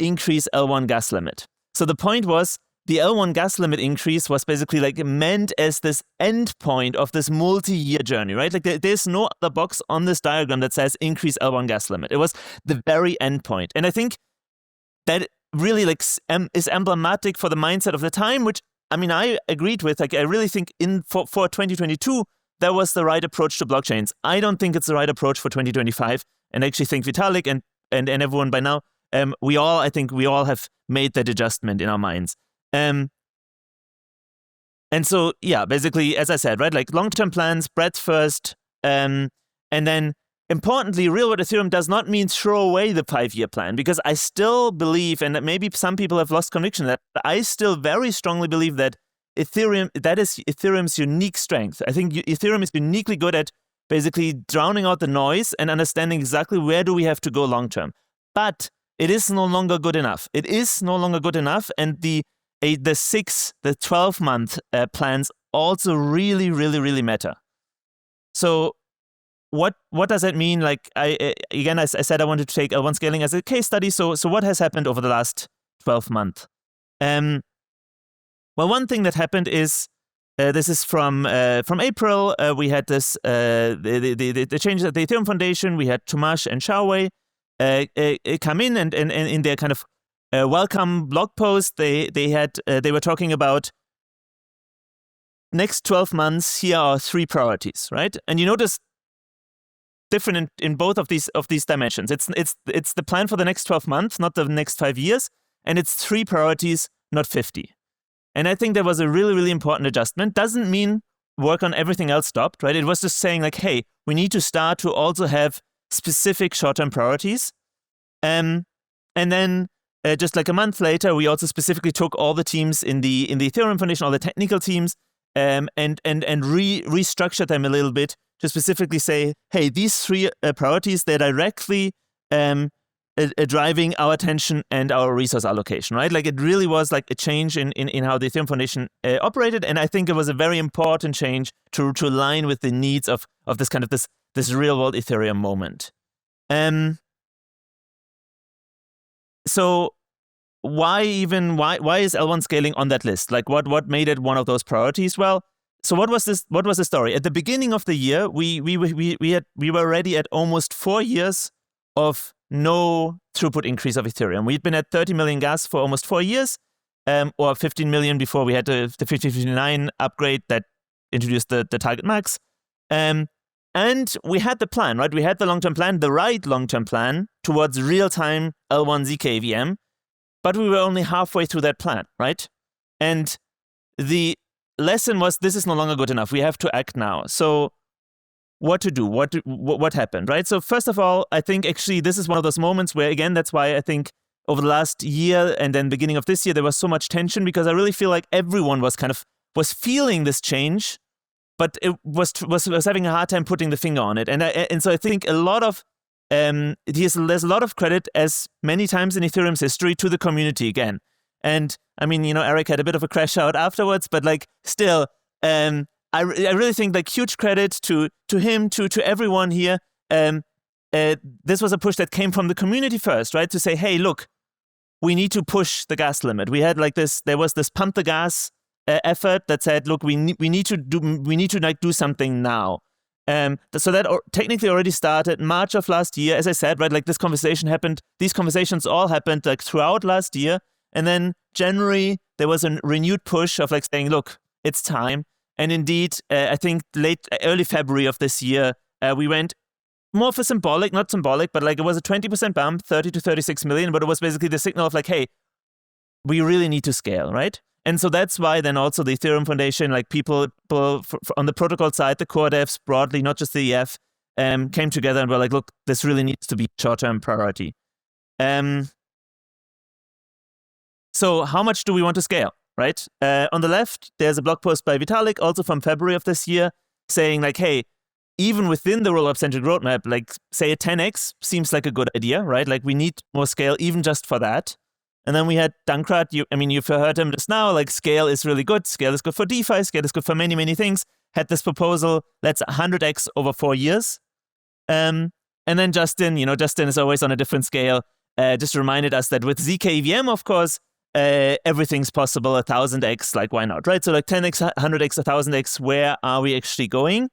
increase L1 gas limit. So the point was, the L1 gas limit increase was basically like meant as this end point of this multi-year journey, right? Like there's no other box on this diagram that says increase L1 gas limit. It was the very end point. And I think that really like is emblematic for the mindset of the time, which I mean, I agreed with. Like I really think for 2022, that was the right approach to blockchains. I don't think it's the right approach for 2025. And I actually think Vitalik and everyone by now, I think we all have made that adjustment in our minds. And so, yeah, basically, as I said, right, like long-term plans, breadth first, and then importantly, real-world Ethereum does not mean throw away the 5-year plan, because I still believe, and maybe some people have lost conviction, that I still very strongly believe that that is Ethereum's unique strength. I think Ethereum is uniquely good at basically drowning out the noise and understanding exactly where do we have to go long-term. But it is no longer good enough. It is no longer good enough, and the 12-month plans also really, really, really matter. So what does that mean? Like I said I wanted to take L1 scaling as a case study. So what has happened over the last 12 months? Well, one thing that happened is this is from April. We had this the changes at the Ethereum Foundation. We had Tomasz and Xiaowei come in and in their kind of welcome blog post, they were talking about next 12 months. Here are 3 priorities, right? And you notice different in both of these dimensions. It's the plan for the next 12 months, not the next 5 years, and it's 3 priorities, not 50. And I think that was a really, really important adjustment. Doesn't mean work on everything else stopped, right? It was just saying like, hey, we need to start to also have specific short-term priorities, and then. Just like a month later, we also specifically took all the teams in the Ethereum Foundation, all the technical teams, and restructured them a little bit to specifically say, hey, these 3 priorities, they're directly driving our attention and our resource allocation, right? Like it really was like a change in how the Ethereum Foundation operated, and I think it was a very important change to align with the needs of this kind of this real world Ethereum moment. So why is L1 scaling on that list? Like what made it one of those priorities? Well, so what was the story? At the beginning of the year, we were already at almost 4 years of no throughput increase of Ethereum. We'd been at 30 million gas for almost 4 years, or 15 million before we had the 5059 upgrade that introduced the target max. And we had the plan, right? We had the long-term plan, the right long-term plan towards real-time L1 ZKVM, but we were only halfway through that plan, right? And the lesson was, this is no longer good enough. We have to act now. So what to do? What happened, right? So first of all, I think actually this is one of those moments where, again, that's why I think over the last year and then beginning of this year, there was so much tension, because I really feel like everyone was feeling this change, but it was having a hard time putting the finger on it. And so I think a lot of there's a lot of credit, as many times in Ethereum's history, to the community again. And I mean, Eric had a bit of a crash out afterwards, but like still, I really think like huge credit to him, to everyone here. This was a push that came from the community first, right? To say, hey, look, we need to push the gas limit. We had like this, there was this pump the gas effort that said, look, we need to do something now. So that technically already started March of last year, as I said, right? Like these conversations all happened like throughout last year. And then January, there was a renewed push of like saying, look, it's time. And indeed, I think early February of this year, we went more for not symbolic, but like it was a 20% bump, 30 to 36 million, but it was basically the signal of like, hey, we really need to scale, right? And so that's why then also the Ethereum Foundation, like people on the protocol side, the core devs broadly, not just the EF, came together and were like, look, this really needs to be short-term priority. So how much do we want to scale, right? On the left, there's a blog post by Vitalik, also from February of this year, saying like, hey, even within the rollup-centric roadmap, like say a 10x seems like a good idea, right? Like we need more scale even just for that. And then we had Dankrad, you've heard him just now, like scale is really good. Scale is good for DeFi, scale is good for many, many things. Had this proposal, let's 100x over 4 years. And then Justin is always on a different scale, just reminded us that with ZKVM, of course, everything's possible, 1000x, like why not, right? So like 10x, 100x, 1000x, where are we actually going?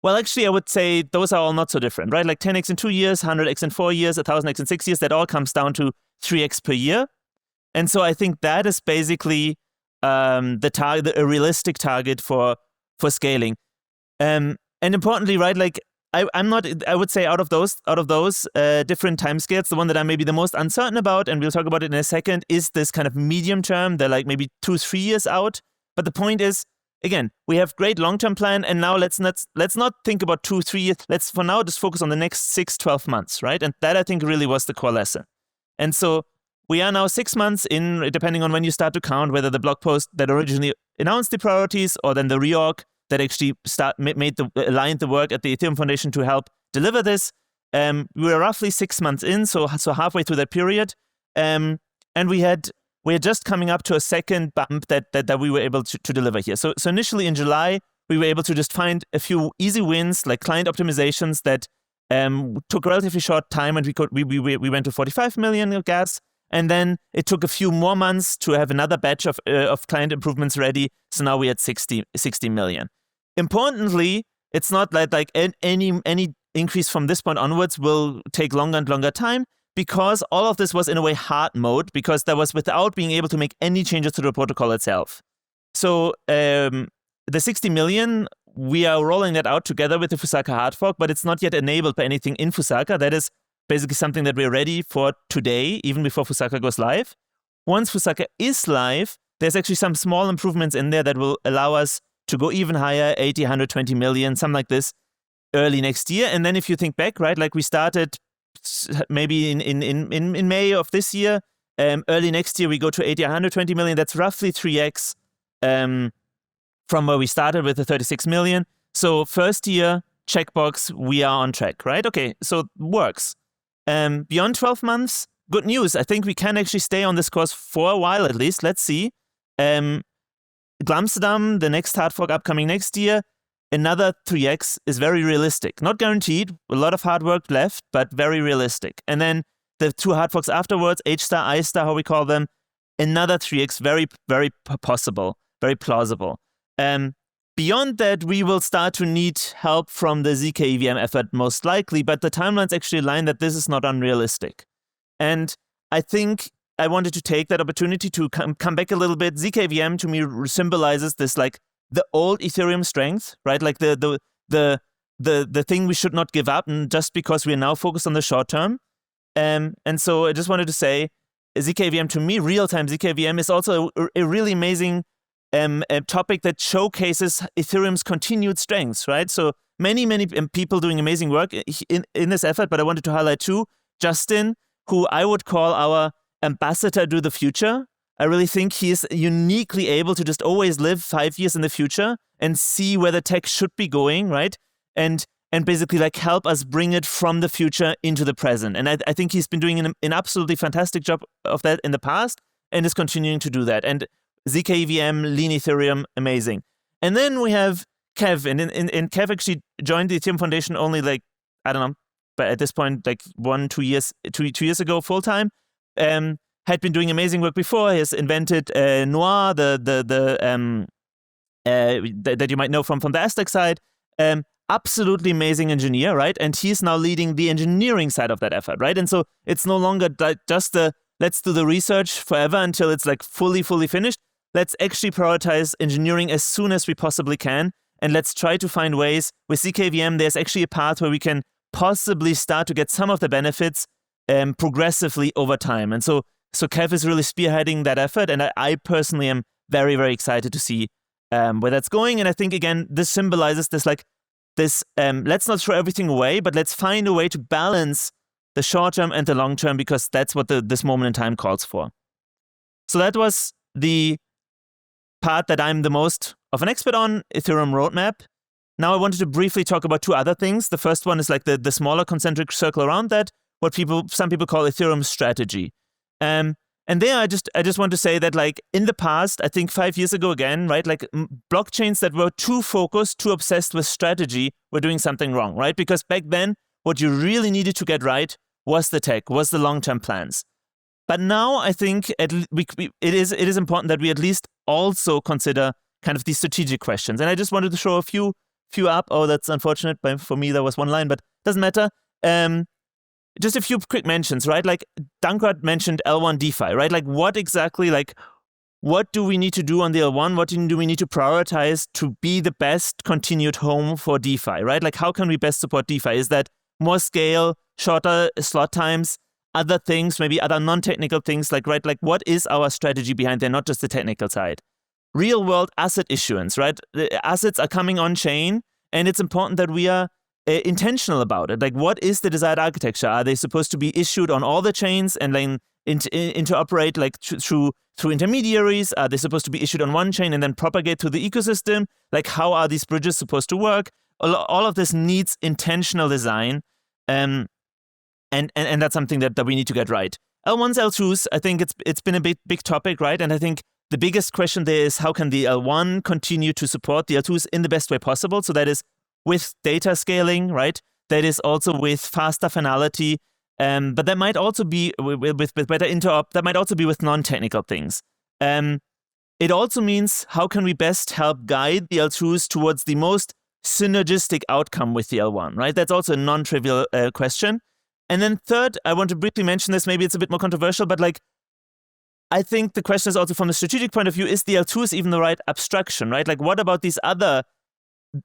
Well, actually, I would say those are all not so different, right? Like 10x in 2 years, 100x in 4 years, 1000x in 6 years, that all comes down to 3x per year. And so I think that is basically the target, a realistic target for scaling. And importantly, right, like I would say out of those different timescales, the one that I'm maybe the most uncertain about, and we'll talk about it in a second, is this kind of medium term. They're like maybe 2-3 years out. But the point is, again, we have great long-term plan, and now let's not think about 2-3 years. Let's for now just focus on the next 6-12 months, right? And that I think really was the core lesson. And so we are now 6 months in, depending on when you start to count, whether the blog post that originally announced the priorities or then the reorg that actually aligned the work at the Ethereum Foundation to help deliver this. We were roughly 6 months in, so halfway through that period, and we're just coming up to a second bump that we were able to deliver here. So initially in July, we were able to just find a few easy wins, like client optimizations that took a relatively short time, and we went to 45 million of gas. And then it took a few more months to have another batch of client improvements ready. So now we had 60 million. Importantly, it's not like any increase from this point onwards will take longer and longer time, because all of this was in a way hard mode, because that was without being able to make any changes to the protocol itself. So the 60 million, we are rolling that out together with the Fusaka hard fork, but it's not yet enabled by anything in Fusaka. That is basically something that we're ready for today, even before Fusaka goes live. Once Fusaka is live, there's actually some small improvements in there that will allow us to go even higher, 80, 120 million, something like this, early next year. And then if you think back, right, like we started maybe in May of this year, early next year we go to 80, 120 million. That's roughly 3x from where we started with the 36 million. So first year, checkbox, we are on track, right? Okay, so works. Beyond 12 months, good news. I think we can actually stay on this course for a while at least. Let's see. Glamsterdam, the next hard fork upcoming next year, another 3x is very realistic. Not guaranteed, a lot of hard work left, but very realistic. And then the 2 hard forks afterwards, H-star, I-star, how we call them, another 3x, very, very possible, very plausible. Beyond that, we will start to need help from the ZKVM effort most likely, but the timelines actually align that this is not unrealistic. And I think I wanted to take that opportunity to come back a little bit. ZKVM to me symbolizes this like the old Ethereum strength, right? Like the thing we should not give up, and just because we are now focused on the short term. And so I just wanted to say, ZKVM to me, real-time ZKVM is also a really amazing a topic that showcases Ethereum's continued strengths, right? So many people doing amazing work in this effort, but I wanted to highlight too, Justin, who I would call our ambassador to the future. I really think he is uniquely able to just always live 5 years in the future and see where the tech should be going, right? And basically like help us bring it from the future into the present. And I think he's been doing an absolutely fantastic job of that in the past and is continuing to do that. And ZKVM, Lean Ethereum, amazing. And then we have Kev, and Kev actually joined the Ethereum Foundation only like, I don't know, but at this point, like 2 years ago, full time. Had been doing amazing work before. He has invented Noir, that you might know from the Aztec side. Absolutely amazing engineer, right? And he's now leading the engineering side of that effort, right? And so it's no longer just let's do the research forever until it's like fully finished. let's actually prioritize engineering as soon as we possibly can. And let's try to find ways. With ZKVM, there's actually a path where we can possibly start to get some of the benefits progressively over time. And so Kev is really spearheading that effort. And I personally am very, very excited to see where that's going. And I think, again, this symbolizes this, let's not throw everything away, but let's find a way to balance the short term and the long term, because that's what this moment in time calls for. So that was the part that I'm the most of an expert on, Ethereum roadmap. Now I wanted to briefly talk about two other things. The first one is like the smaller concentric circle around that, what some people call Ethereum strategy. And there I just want to say that, like, in the past, I think 5 years ago again, right, like blockchains that were too focused, too obsessed with strategy were doing something wrong, right? Because back then, what you really needed to get right was the tech, was the long-term plans. But now I think it is important that we at least also consider kind of these strategic questions. And I just wanted to show a few up. Oh, that's unfortunate. But for me, that was one line, but doesn't matter. Just a few quick mentions, right? Like Dankrad mentioned L1 DeFi, right? Like what exactly, like what do we need to do on the L1? What do we need to prioritize to be the best continued home for DeFi, right? Like how can we best support DeFi? Is that more scale, shorter slot times, other things, maybe other non-technical things, like, right? Like what is our strategy behind there, not just the technical side? Real world asset issuance, right? The assets are coming on chain, and it's important that we are intentional about it. Like, what is the desired architecture? Are they supposed to be issued on all the chains and then interoperate like through intermediaries? Are they supposed to be issued on one chain and then propagate through the ecosystem? Like, how are these bridges supposed to work? All of this needs intentional design, and that's something that we need to get right. L1s, L2s, I think it's been a big topic, right? And I think the biggest question there is, how can the L1 continue to support the L2s in the best way possible? So that is with data scaling, right? That is also with faster finality, but that might also be with better interop. That might also be with non-technical things. It also means, how can we best help guide the L2s towards the most synergistic outcome with the L1, right? That's also a non-trivial question. And then third, I want to briefly mention this. Maybe it's a bit more controversial, but like, I think the question is also from a strategic point of view, is the L2s even the right abstraction, right? Like, what about these other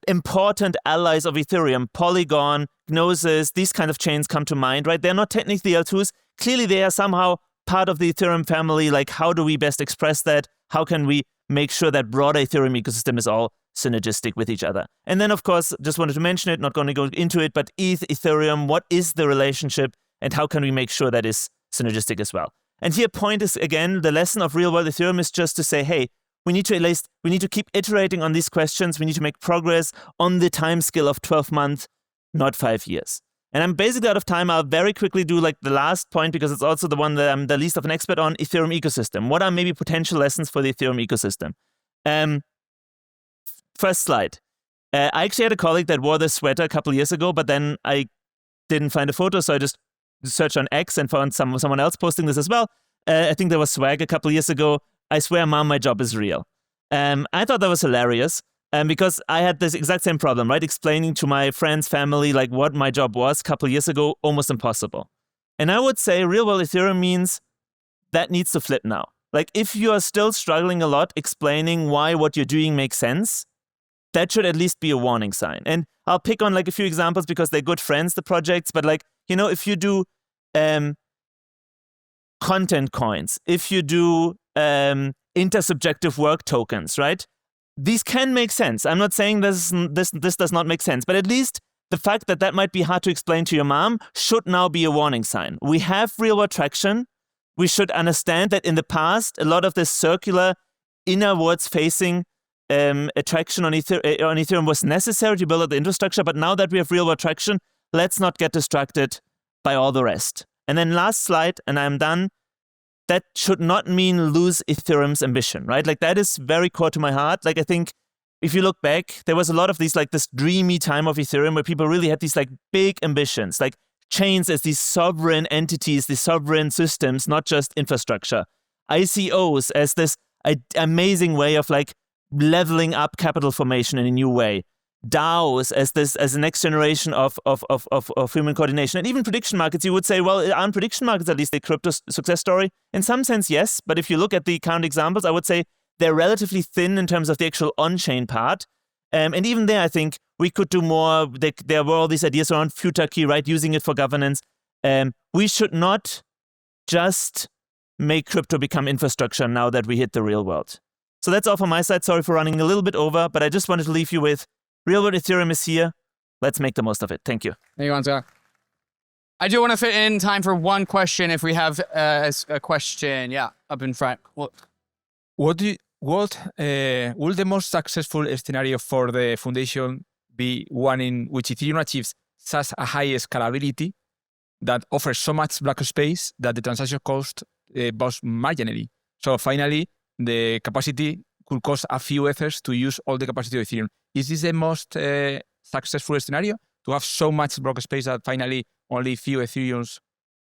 important allies of Ethereum, Polygon, Gnosis, these kind of chains come to mind, right? They're not technically L2s. Clearly, they are somehow part of the Ethereum family. Like, how do we best express that? How can we make sure that broader Ethereum ecosystem is all synergistic with each other? And then, of course, just wanted to mention it, not going to go into it, but ETH, Ethereum, what is the relationship and how can we make sure that is synergistic as well? And here, point is, again, the lesson of real-world Ethereum is just to say, hey, we need to keep iterating on these questions. We need to make progress on the time scale of 12 months, not 5 years. And I'm basically out of time. I'll very quickly do like the last point, because it's also the one that I'm the least of an expert on, Ethereum ecosystem. What are maybe potential lessons for the Ethereum ecosystem? First slide. I actually had a colleague that wore this sweater a couple years ago, but then I didn't find a photo, so I just searched on X and found someone else posting this as well. I think there was swag a couple years ago. I swear, Mom, my job is real. I thought that was hilarious because I had this exact same problem, right? Explaining to my friends, family, like what my job was a couple years ago, almost impossible. And I would say real-world Ethereum means that needs to flip now. Like, if you are still struggling a lot explaining why what you're doing makes sense, that should at least be a warning sign. And I'll pick on like a few examples because they're good friends, the projects, but like, you know, if you do content coins, if you do intersubjective work tokens, right? These can make sense. I'm not saying this does not make sense, but at least the fact that might be hard to explain to your mom should now be a warning sign. We have real-world traction. We should understand that in the past, a lot of this circular, inwards-facing attraction on Ethereum was necessary to build up the infrastructure, but now that we have real-world traction, let's not get distracted by all the rest. And then last slide, and I'm done. That should not mean lose Ethereum's ambition, right? Like, that is very core to my heart. Like, I think if you look back, there was a lot of these, like, this dreamy time of Ethereum where people really had these, like, big ambitions, like chains as these sovereign entities, these sovereign systems, not just infrastructure. ICOs as this amazing way of, like, leveling up capital formation in a new way. DAOs as the next generation of human coordination. And even prediction markets, you would say, well, aren't prediction markets at least a crypto success story? In some sense, yes. But if you look at the current examples, I would say they're relatively thin in terms of the actual on-chain part. And even there, I think we could do more. There were all these ideas around future key, right? Using it for governance. We should not just make crypto become infrastructure now that we hit the real world. So that's all from my side. Sorry for running a little bit over, but I just wanted to leave you with real world Ethereum is here. Let's make the most of it. Thank you. Thank you, Ansgar. I do want to fit in time for one question if we have a question. Yeah, up in front. What will the most successful scenario for the foundation be one in which Ethereum achieves such a high scalability that offers so much block space that the transaction cost boosts marginally? So finally, the capacity could cost a few Ethers to use all the capacity of Ethereum. Is this the most successful scenario? To have so much block space that finally only few Ethereums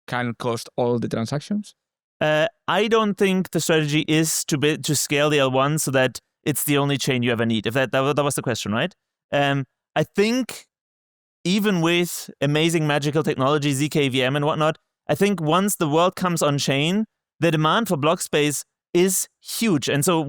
can cost all the transactions? I don't think the strategy is to scale the L1 so that it's the only chain you ever need. If that was the question, right? I think even with amazing magical technology, ZKVM and whatnot, I think once the world comes on chain, the demand for block space is huge. And so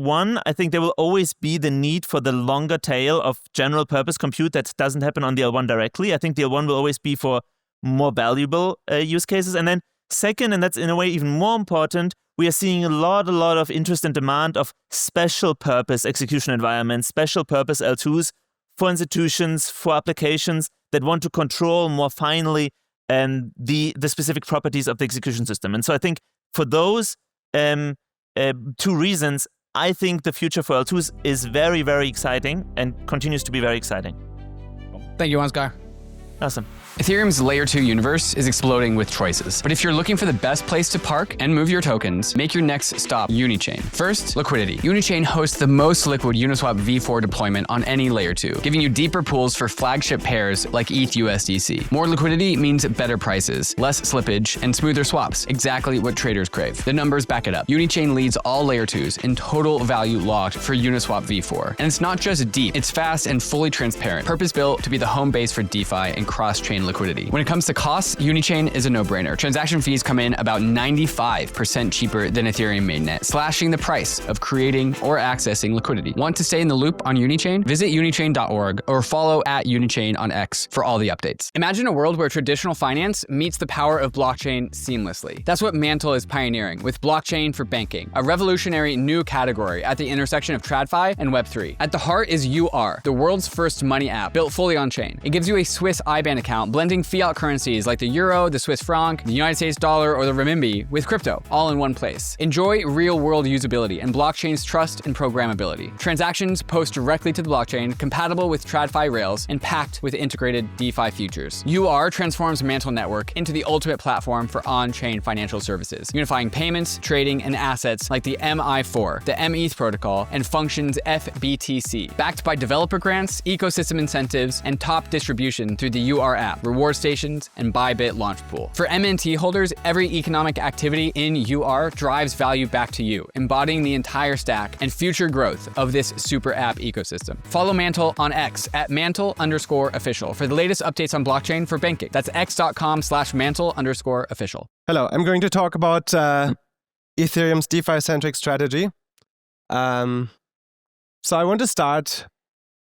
I think there will always be the need for the longer tail of general purpose compute that doesn't happen on the L1 directly. I think the L1 will always be for more valuable use cases. And then second, and that's in a way even more important, we are seeing a lot of interest and demand of special purpose execution environments, special purpose L2s for institutions, for applications that want to control more finely the specific properties of the execution system. And so I think for those two reasons, I think the future for L2s is very, very exciting and continues to be very exciting. Thank you, Ansgar. Awesome. Ethereum's Layer 2 universe is exploding with choices. But if you're looking for the best place to park and move your tokens, make your next stop Unichain. First, liquidity. Unichain hosts the most liquid Uniswap v4 deployment on any Layer 2, giving you deeper pools for flagship pairs like ETH USDC. More liquidity means better prices, less slippage, and smoother swaps, exactly what traders crave. The numbers back it up. Unichain leads all Layer 2s in total value locked for Uniswap v4. And it's not just deep, it's fast and fully transparent, purpose-built to be the home base for DeFi and cross-chain liquidity. When it comes to costs, Unichain is a no-brainer. Transaction fees come in about 95% cheaper than Ethereum mainnet, slashing the price of creating or accessing liquidity. Want to stay in the loop on Unichain? Visit unichain.org or follow @Unichain on X for all the updates. Imagine a world where traditional finance meets the power of blockchain seamlessly. That's what Mantle is pioneering with blockchain for banking, a revolutionary new category at the intersection of TradFi and Web3. At the heart is UR, the world's first money app built fully on-chain. It gives you a Swiss IBAN account, blending fiat currencies like the euro, the Swiss franc, the United States dollar, or the renminbi with crypto, all in one place. Enjoy real-world usability and blockchain's trust and programmability. Transactions post directly to the blockchain, compatible with TradFi rails, and packed with integrated DeFi features. UR transforms Mantle Network into the ultimate platform for on-chain financial services, unifying payments, trading, and assets like the MI4, the METH protocol, and Functions FBTC. Backed by developer grants, ecosystem incentives, and top distribution through the UR app, reward stations, and Bybit launch pool. For MNT holders, every economic activity in UR drives value back to you, embodying the entire stack and future growth of this super app ecosystem. Follow Mantle on X @Mantle_official for the latest updates on blockchain for banking. That's x.com/Mantle_official. Hello, I'm going to talk about Ethereum's DeFi-centric strategy. So I want to start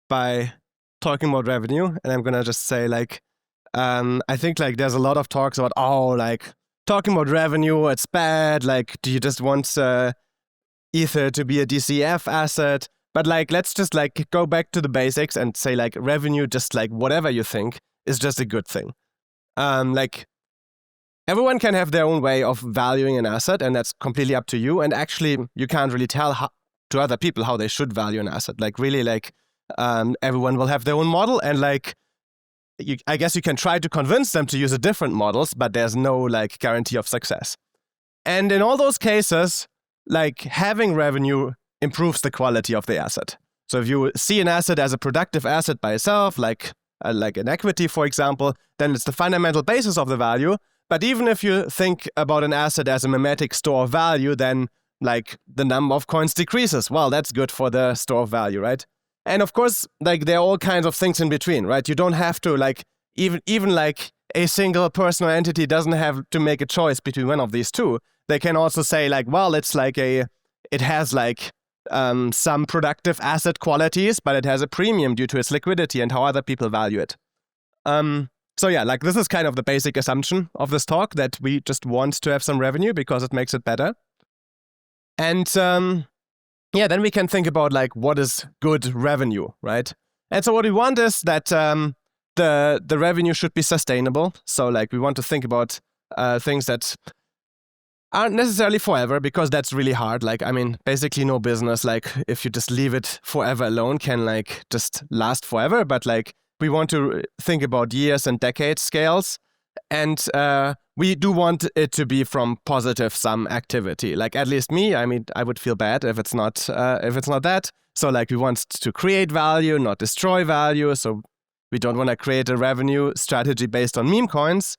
by talking about revenue, and I'm gonna just say I think there's a lot of talks about talking about revenue, it's bad. Do you just want Ether to be a DCF asset? But let's just go back to the basics and say revenue, just whatever you think is just a good thing. Everyone can have their own way of valuing an asset, and that's completely up to you. And actually, you can't really tell to other people how they should value an asset. Everyone will have their own model, and I guess you can try to convince them to use a different models, but there's no guarantee of success. And in all those cases, having revenue improves the quality of the asset. So if you see an asset as a productive asset by itself, like an equity, for example, then it's the fundamental basis of the value. But even if you think about an asset as a mimetic store of value, then the number of coins decreases. Well, that's good for the store of value, right? And of course, there are all kinds of things in between, right? You don't have to even a single person or entity doesn't have to make a choice between one of these two. They can also say well, it's it has some productive asset qualities, but it has a premium due to its liquidity and how other people value it. So yeah, like this is kind of the basic assumption of this talk, that we just want to have some revenue because it makes it better. And yeah, then we can think about like what is good revenue, right? And so what we want is that the revenue should be sustainable. So like we want to think about things that aren't necessarily forever, because that's really hard. Like, I mean, basically no business, like if you just leave it forever alone, can like just last forever. But like we want to think about years and decade scales. And we do want it to be from positive sum activity. Like at least me, I mean, I would feel bad if it's not that. So like we want to create value, not destroy value. So we don't want to create a revenue strategy based on meme coins.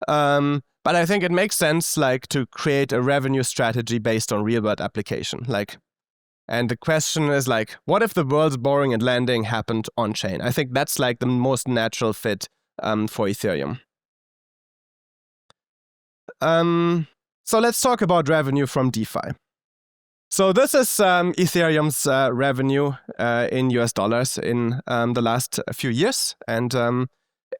But I think it makes sense like to create a revenue strategy based on real world application. Like, and the question is like, what if the world's borrowing and lending happened on chain? I think that's like the most natural fit for Ethereum. So let's talk about revenue from DeFi. So this is Ethereum's revenue in US dollars in the last few years. And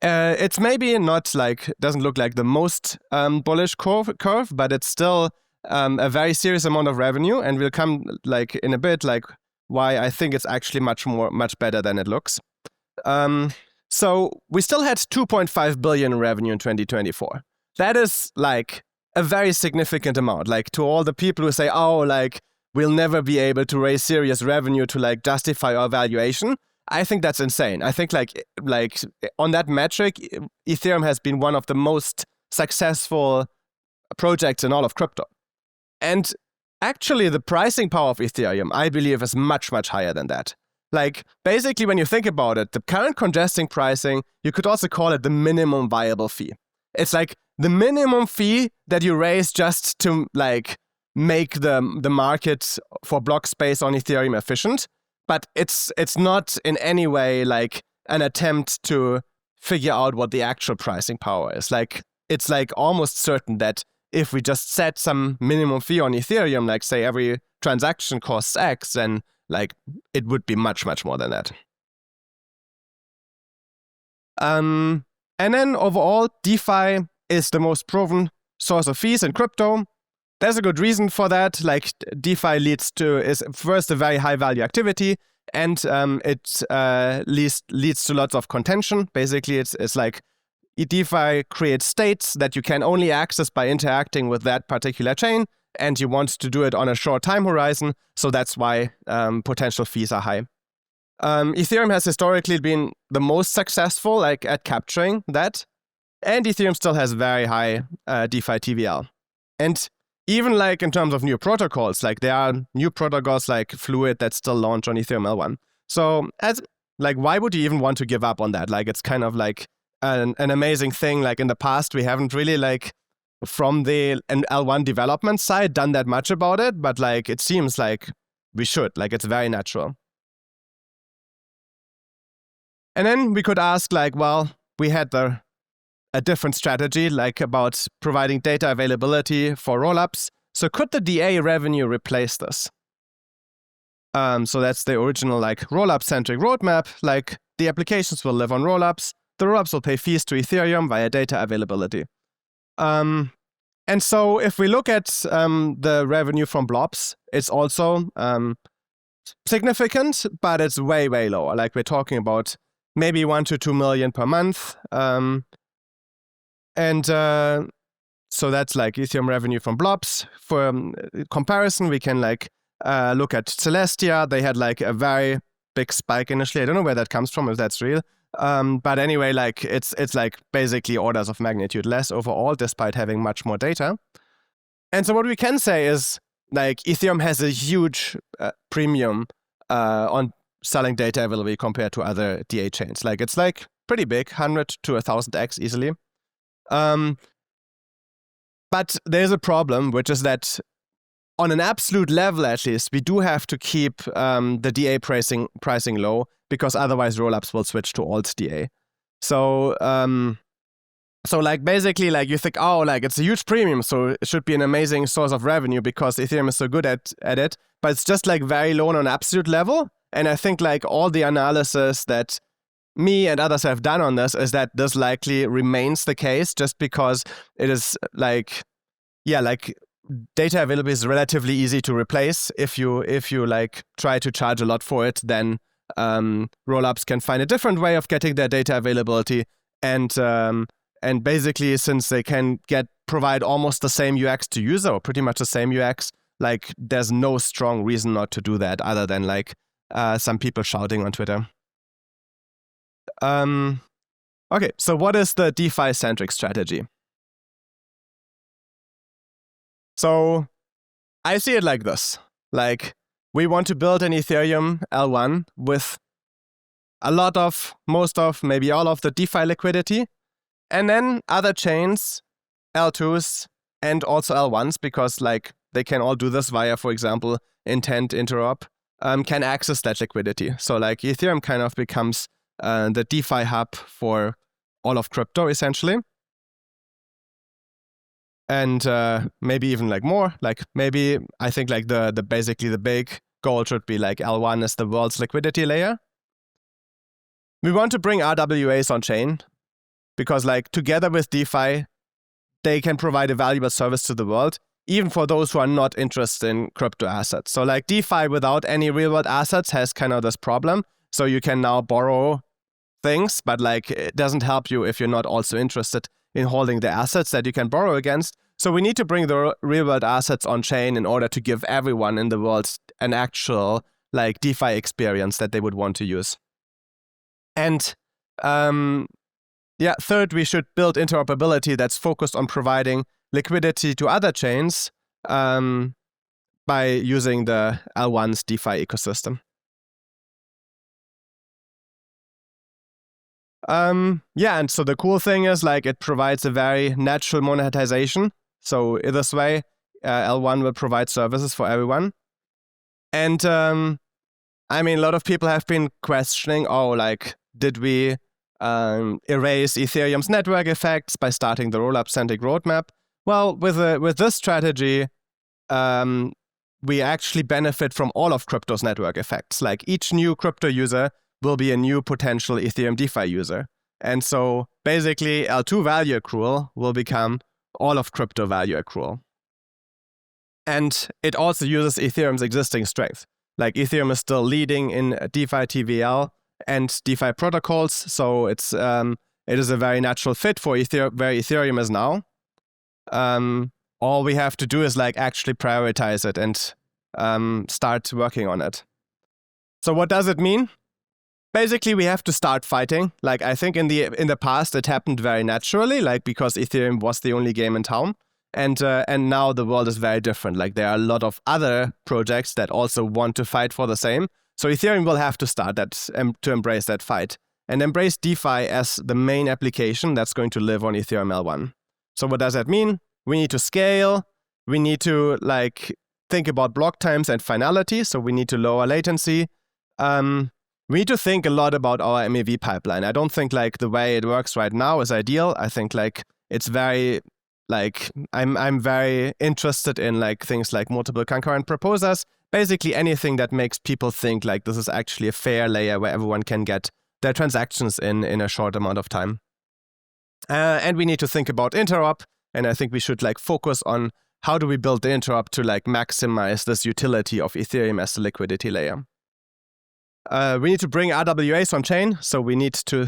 it's maybe not like, doesn't look like the most bullish curve, but it's still a very serious amount of revenue. And we'll come like in a bit, like why I think it's actually much better than it looks. So we still had 2.5 billion in revenue in 2024. That is like a very significant amount. Like to all the people who say, oh, like we'll never be able to raise serious revenue to like justify our valuation. I think that's insane. I think like on that metric, Ethereum has been one of the most successful projects in all of crypto. And actually the pricing power of Ethereum, I believe, is much, much higher than that. Like basically when you think about it, the current congesting pricing, you could also call it the minimum viable fee. It's like the minimum fee that you raise just to like make the market for block space on Ethereum efficient. But it's not in any way like an attempt to figure out what the actual pricing power is. Like it's like almost certain that if we just set some minimum fee on Ethereum, like say every transaction costs X, then like it would be much, much more than that. And then overall, DeFi is the most proven source of fees in crypto. There's a good reason for that. Like DeFi is first a very high value activity, and it leads to lots of contention. Basically, it's like DeFi creates states that you can only access by interacting with that particular chain, and you want to do it on a short time horizon. So that's why potential fees are high. Ethereum has historically been the most successful like at capturing that, and Ethereum still has very high DeFi TVL. And even like in terms of new protocols, like there are new protocols like Fluid that still launch on Ethereum L1. So as like, why would you even want to give up on that? Like it's kind of like an amazing thing. Like in the past, we haven't really like from the L1 development side done that much about it, but like it seems like we should. Like it's very natural. And then we could ask like, well, we had a different strategy, like about providing data availability for rollups. So could the DA revenue replace this? So that's the original like rollup-centric roadmap. Like the applications will live on rollups. The rollups will pay fees to Ethereum via data availability. And so if we look at the revenue from blobs, it's also significant, but it's way, way lower. Like we're talking about maybe 1 to 2 million per month. And so that's like Ethereum revenue from blobs. For comparison, we can like look at Celestia. They had like a very big spike initially. I don't know where that comes from, if that's real. But anyway, like it's like basically orders of magnitude less overall, despite having much more data. And so what we can say is like Ethereum has a huge premium on selling data availability compared to other DA chains. Like it's like pretty big, 100 to 1000x easily. But there's a problem, which is that on an absolute level, at least, we do have to keep the DA pricing low, because otherwise rollups will switch to alt DA. So So like basically like you think, oh, like it's a huge premium, so it should be an amazing source of revenue because Ethereum is so good at it, but it's just like very low on an absolute level. And I think like all the analysis that me and others have done on this is that this likely remains the case just because it is like, yeah, like data availability is relatively easy to replace. If you like try to charge a lot for it, then rollups can find a different way of getting their data availability. And basically, since they can provide almost the same UX to user, or pretty much the same UX, like there's no strong reason not to do that other than like some people shouting on Twitter. Okay, so what is the DeFi-centric strategy? So I see it like this. Like we want to build an Ethereum L1 with a lot of, most of, maybe all of the DeFi liquidity. And then other chains, L2s, and also L1s, because like they can all do this via, for example, intent interop, can access that liquidity. So like Ethereum kind of becomes the DeFi hub for all of crypto, essentially. And maybe even like more, like maybe I think like basically the big goal should be like L1 is the world's liquidity layer. We want to bring RWAs on chain, because like together with DeFi, they can provide a valuable service to the world, even for those who are not interested in crypto assets. So like DeFi without any real world assets has kind of this problem. So you can now borrow things, but like it doesn't help you if you're not also interested in holding the assets that you can borrow against. So we need to bring the real world assets on chain in order to give everyone in the world an actual like DeFi experience that they would want to use. And third, we should build interoperability that's focused on providing liquidity to other chains by using the L1's DeFi ecosystem. And so the cool thing is like it provides a very natural monetization. So in this way, L1 will provide services for everyone. And I mean, a lot of people have been questioning, oh, like, did we erase Ethereum's network effects by starting the rollup-centric roadmap? Well, with this strategy, we actually benefit from all of crypto's network effects. Like each new crypto user will be a new potential Ethereum DeFi user. And so basically L2 value accrual will become all of crypto value accrual. And it also uses Ethereum's existing strength. Like Ethereum is still leading in DeFi TVL and DeFi protocols, so it is a very natural fit for where Ethereum is now. All we have to do is like actually prioritize it and start working on it. So what does it mean? Basically, we have to start fighting. Like I think in the past it happened very naturally, like because Ethereum was the only game in town. And now the world is very different. Like there are a lot of other projects that also want to fight for the same. So Ethereum will have to start that to embrace that fight and embrace DeFi as the main application that's going to live on Ethereum L1. So what does that mean? We need to scale. We need to like think about block times and finality. So we need to lower latency. We need to think a lot about our MEV pipeline. I don't think like the way it works right now is ideal. I think like it's very like I'm very interested in like things like multiple concurrent proposers. Basically anything that makes people think like this is actually a fair layer where everyone can get their transactions in a short amount of time. And we need to think about interop. And I think we should like focus on how do we build the interop to like maximize this utility of Ethereum as a liquidity layer. We need to bring RWAs on chain, so we need to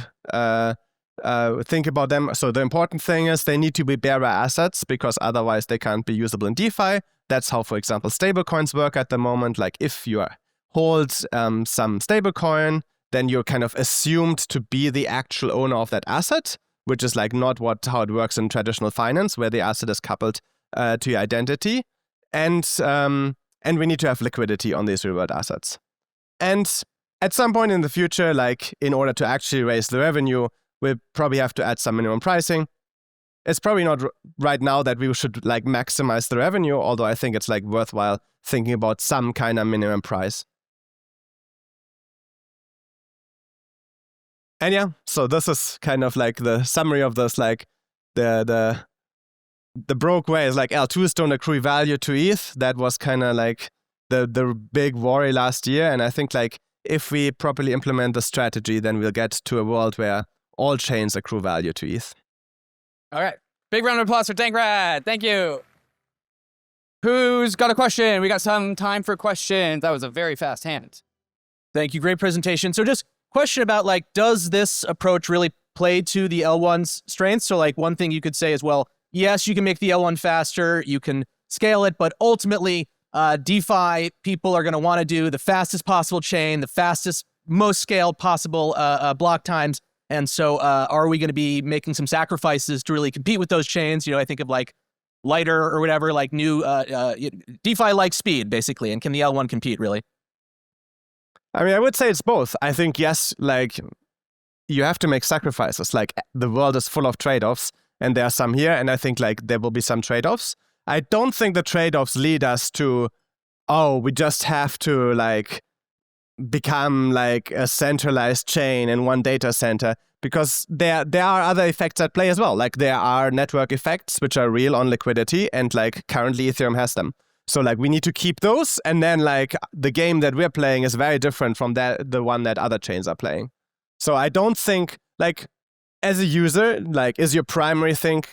think about them. So the important thing is they need to be bearer assets because otherwise they can't be usable in DeFi. That's how, for example, stablecoins work at the moment. Like if you hold some stablecoin, then you're kind of assumed to be the actual owner of that asset, which is like not how it works in traditional finance, where the asset is coupled to your identity. And we need to have liquidity on these reward assets. And at some point in the future, like in order to actually raise the revenue, we'll probably have to add some minimum pricing. It's probably not right now that we should like maximize the revenue, although I think it's like worthwhile thinking about some kind of minimum price. And yeah, so this is kind of like the summary of this. Like the broke way is like L2s don't accrue value to ETH. That was kind of like the big worry last year. And I think like if we properly implement the strategy, then we'll get to a world where all chains accrue value to ETH. All right. Big round of applause for Dankrad. Thank you. Who's got a question? We got some time for questions. That was a very fast hand. Thank you. Great presentation. So just question about like, does this approach really play to the L1's strengths? So like one thing you could say is, well, yes, you can make the L1 faster, you can scale it, but ultimately DeFi people are going to want to do the fastest possible chain, the fastest, most scaled possible block times. And so are we going to be making some sacrifices to really compete with those chains? You know, I think of like Lighter or whatever, like new DeFi-like speed, basically. And can the L1 compete, really? I mean, I would say it's both. I think, yes, like you have to make sacrifices. Like the world is full of trade-offs, and there are some here, and I think like there will be some trade-offs. I don't think the trade-offs lead us to, oh, we just have to like become like a centralized chain in one data center, because there are other effects at play as well. Like there are network effects which are real on liquidity, and like currently Ethereum has them. So like we need to keep those, and then like the game that we're playing is very different from the one that other chains are playing. So I don't think like as a user, like is your primary thing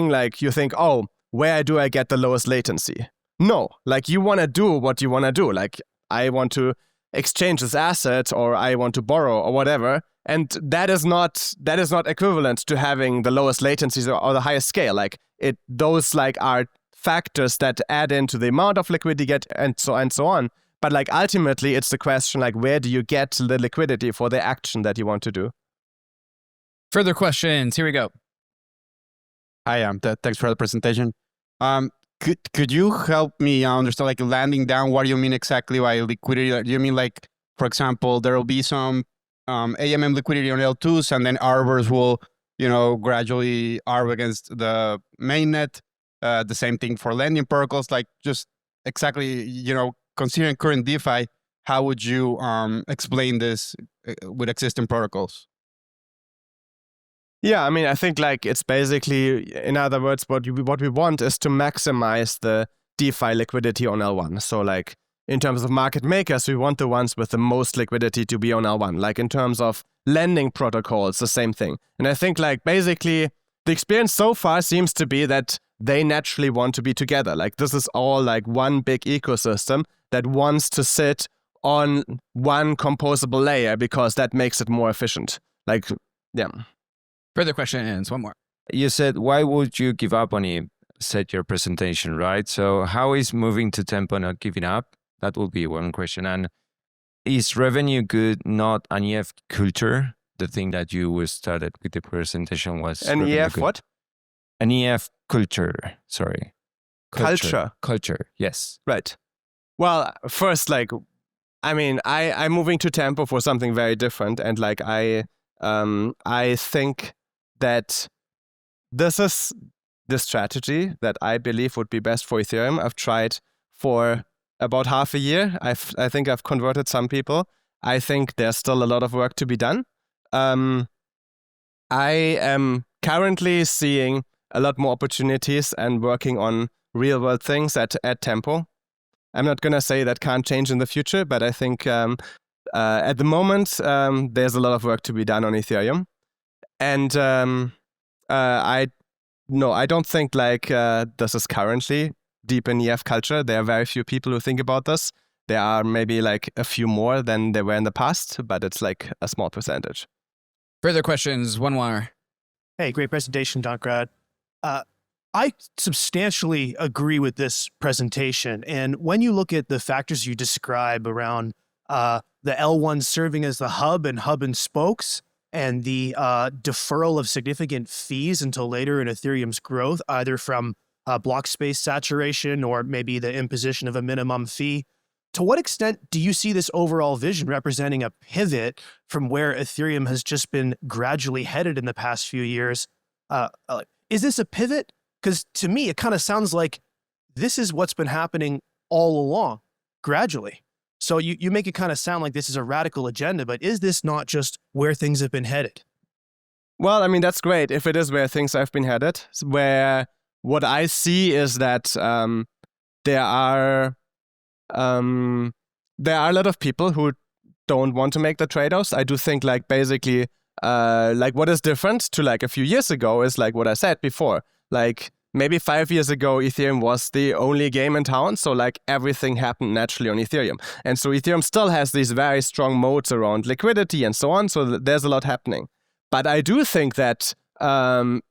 like you think, oh, where do I get the lowest latency? No, like you want to do what you want to do. Like I want to exchange this asset, or I want to borrow, or whatever. And that is not equivalent to having the lowest latencies or the highest scale. Like those like are factors that add into the amount of liquidity you get, and so on. But like ultimately, it's the question like where do you get the liquidity for the action that you want to do? Further questions. Here we go. Hi, thanks for the presentation. Could you help me understand, like landing down, what do you mean exactly by liquidity? Do you mean like, for example, there will be some AMM liquidity on L2s, and then arbors will, gradually arb against the mainnet. The same thing for lending protocols. Like just exactly, considering current DeFi, how would you explain this with existing protocols? Yeah, I mean, I think like it's basically, in other words, what we want is to maximize the DeFi liquidity on L1. So like in terms of market makers, we want the ones with the most liquidity to be on L1. Like in terms of lending protocols, the same thing. And I think like basically the experience so far seems to be that they naturally want to be together. Like this is all like one big ecosystem that wants to sit on one composable layer because that makes it more efficient. Like, yeah. Further questions. One more. You said, why would you give up on it? Said your presentation, right? So how is moving to Tempo not giving up? That will be one question. And is revenue good not an EF culture? The thing that you started with the presentation was an EF what? An EF culture. Sorry. Culture. Yes. Right. Well, first, like, I mean, I'm moving to Tempo for something very different, and like I think that this is the strategy that I believe would be best for Ethereum. I've tried for about half a year. I think I've converted some people. I think there's still a lot of work to be done. I am currently seeing a lot more opportunities and working on real world things at Tempo. I'm not going to say that can't change in the future, but I think at the moment, there's a lot of work to be done on Ethereum. And I don't think like this is currently deep in EF culture. There are very few people who think about this. There are maybe like a few more than there were in the past, but it's like a small percentage. Further questions. One more. Hey, great presentation, Dankrad. I substantially agree with this presentation. And when you look at the factors you describe around the L1 serving as the hub and spokes, and the deferral of significant fees until later in Ethereum's growth, either from block space saturation or maybe the imposition of a minimum fee, to what extent do you see this overall vision representing a pivot from where Ethereum has just been gradually headed in the past few years? Is this a pivot? Because to me, it kind of sounds like this is what's been happening all along, gradually. So you make it kind of sound like this is a radical agenda, but is this not just where things have been headed? Well, I mean, that's great if it is where things have been headed. Where what I see is that there are a lot of people who don't want to make the trade-offs. I do think like basically like what is different to like a few years ago is like what I said before. Like maybe 5 years ago, Ethereum was the only game in town. So like everything happened naturally on Ethereum. And so Ethereum still has these very strong moats around liquidity and so on. So there's a lot happening. But I do think that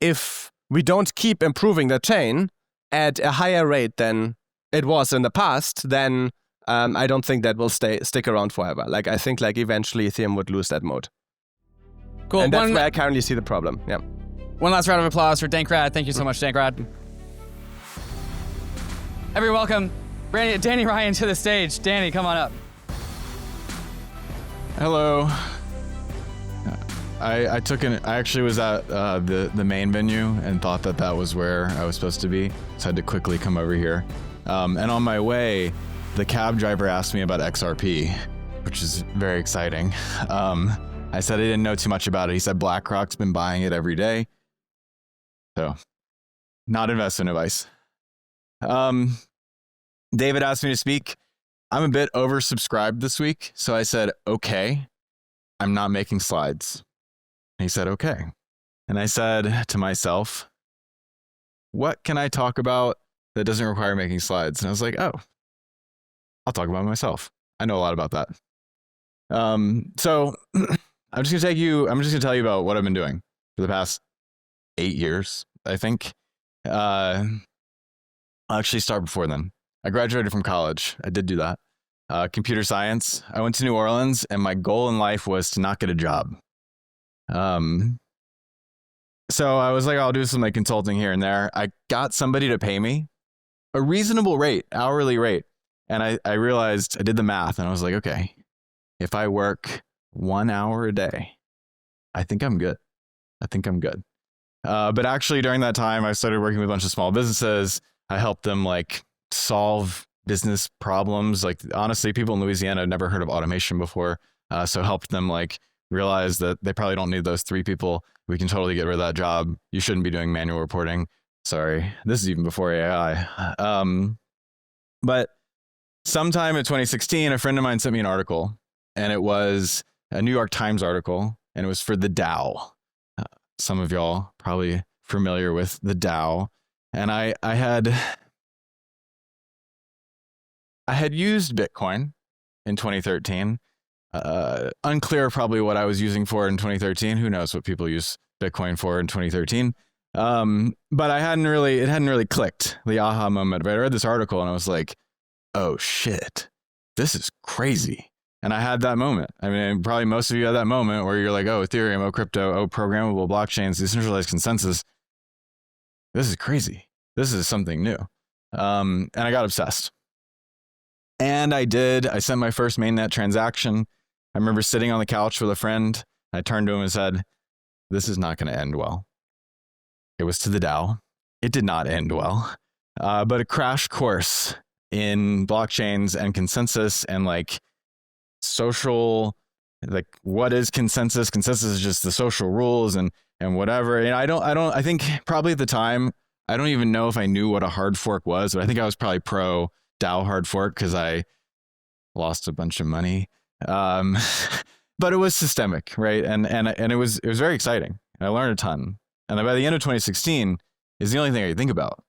if we don't keep improving the chain at a higher rate than it was in the past, then I don't think that will stick around forever. Like I think like eventually Ethereum would lose that mode. Cool. And that's where I currently see the problem. Yeah. One last round of applause for Dankrad. Thank you so much, Dankrad. Everyone, welcome Danny Ryan to the stage. Danny, come on up. Hello. I actually was at the main venue and thought that was where I was supposed to be, so I had to quickly come over here. And on my way, the cab driver asked me about XRP, which is very exciting. I said I didn't know too much about it. He said BlackRock's been buying it every day. So, not investment advice. David asked me to speak. I'm a bit oversubscribed this week, so I said, okay, I'm not making slides. He said, okay. And I said to myself, what can I talk about that doesn't require making slides? And I was like, oh, I'll talk about myself. I know a lot about that. So I'm just gonna tell you about what I've been doing for the past 8 years, I think. I'll actually start before then. I graduated from college. I did do that. Computer science. I went to New Orleans, and my goal in life was to not get a job. So I was like, I'll do some like consulting here and there. I got somebody to pay me a reasonable rate, hourly rate. And I realized, I did the math, and I was like, okay, if I work 1 hour a day, I think I'm good. But actually during that time, I started working with a bunch of small businesses. I helped them like solve business problems. Like honestly, people in Louisiana had never heard of automation before. So helped them like realize that they probably don't need those 3 people. We can totally get rid of that job. You shouldn't be doing manual reporting. Sorry, this is even before AI. But sometime in 2016, a friend of mine sent me an article, and it was a New York Times article, and it was for the DAO. Some of y'all probably familiar with the DAO. And I had used Bitcoin in 2013. Unclear probably what I was using for in 2013. Who knows what people use Bitcoin for in 2013. But it hadn't really clicked, the aha moment. But I read this article and I was like, oh shit, this is crazy. And I had that moment. I mean, probably most of you had that moment where you're like, oh, Ethereum, oh, crypto, oh, programmable blockchains, decentralized consensus. This is crazy. This is something new. And I got obsessed. And I sent my first mainnet transaction. I remember sitting on the couch with a friend. I turned to him and said, this is not going to end well. It was to the DAO. It did not end well. But a crash course in blockchains and consensus and like social, like what is consensus? Consensus is just the social rules and whatever. And I think probably at the time, I don't even know if I knew what a hard fork was, but I think I was probably pro DAO hard fork because I lost a bunch of money. But it was systemic, right? And it was very exciting. And I learned a ton. And by the end of 2016 is the only thing I could think about.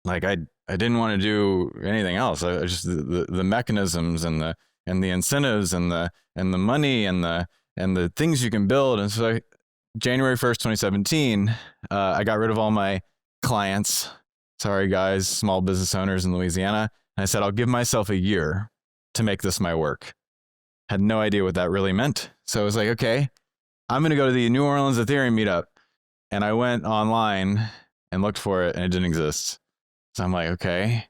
Like I didn't want to do anything else. I just the mechanisms and the incentives and the money and the things you can build. And so January 1st, 2017, I got rid of all my clients. Sorry guys, small business owners in Louisiana. And I said, I'll give myself a year to make this my work. Had no idea what that really meant. So I was like, okay, I'm going to go to the New Orleans Ethereum meetup. And I went online and looked for it and it didn't exist. So I'm like, okay,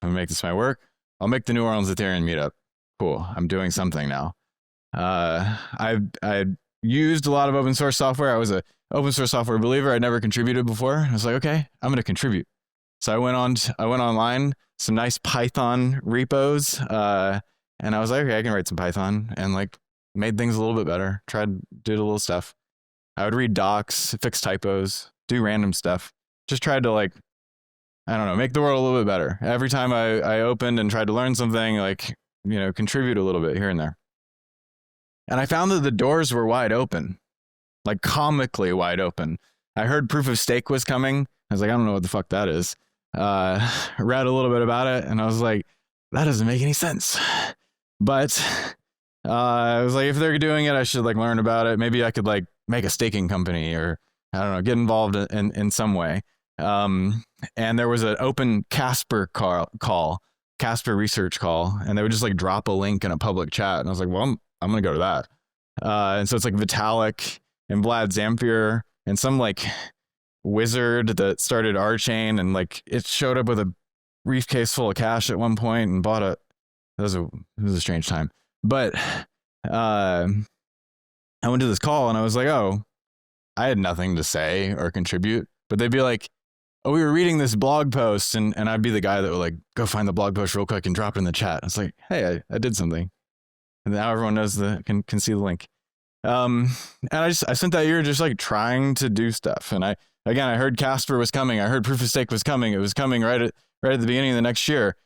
I'm going to make this my work. I'll make the New Orleans Ethereum meetup. Cool. I'm doing something now. I used a lot of open source software. I was an open source software believer. I'd never contributed before. I was like, okay, I'm going to contribute. So I went online, some nice Python repos, and I was like, okay, I can write some Python. And like made things a little bit better, did a little stuff. I would read docs, fix typos, do random stuff. Just tried to like, I don't know, make the world a little bit better. Every time I opened and tried to learn something, like, contribute a little bit here and there. And I found that the doors were wide open, like comically wide open. I heard proof of stake was coming. I was like, I don't know what the fuck that is. Read a little bit about it, and I was like, that doesn't make any sense. But I was like, if they're doing it, I should like learn about it. Maybe I could like make a staking company, or I don't know, get involved in some way. And there was an open Casper Casper research call, and they would just like drop a link in a public chat. And I was like, well, I'm going to go to that. And so it's like Vitalik and Vlad Zamfir and some like wizard that started our chain, and like it showed up with a briefcase full of cash at one point and bought it was a strange time. But I went to this call and I was like, oh, I had nothing to say or contribute. But they'd be like, oh, we were reading this blog post, and I'd be the guy that would like go find the blog post real quick and drop it in the chat. It's like, hey, I did something. And now everyone knows can see the link. And I spent that year just like trying to do stuff. And I heard Casper was coming. I heard proof of stake was coming. It was coming right at the beginning of the next year.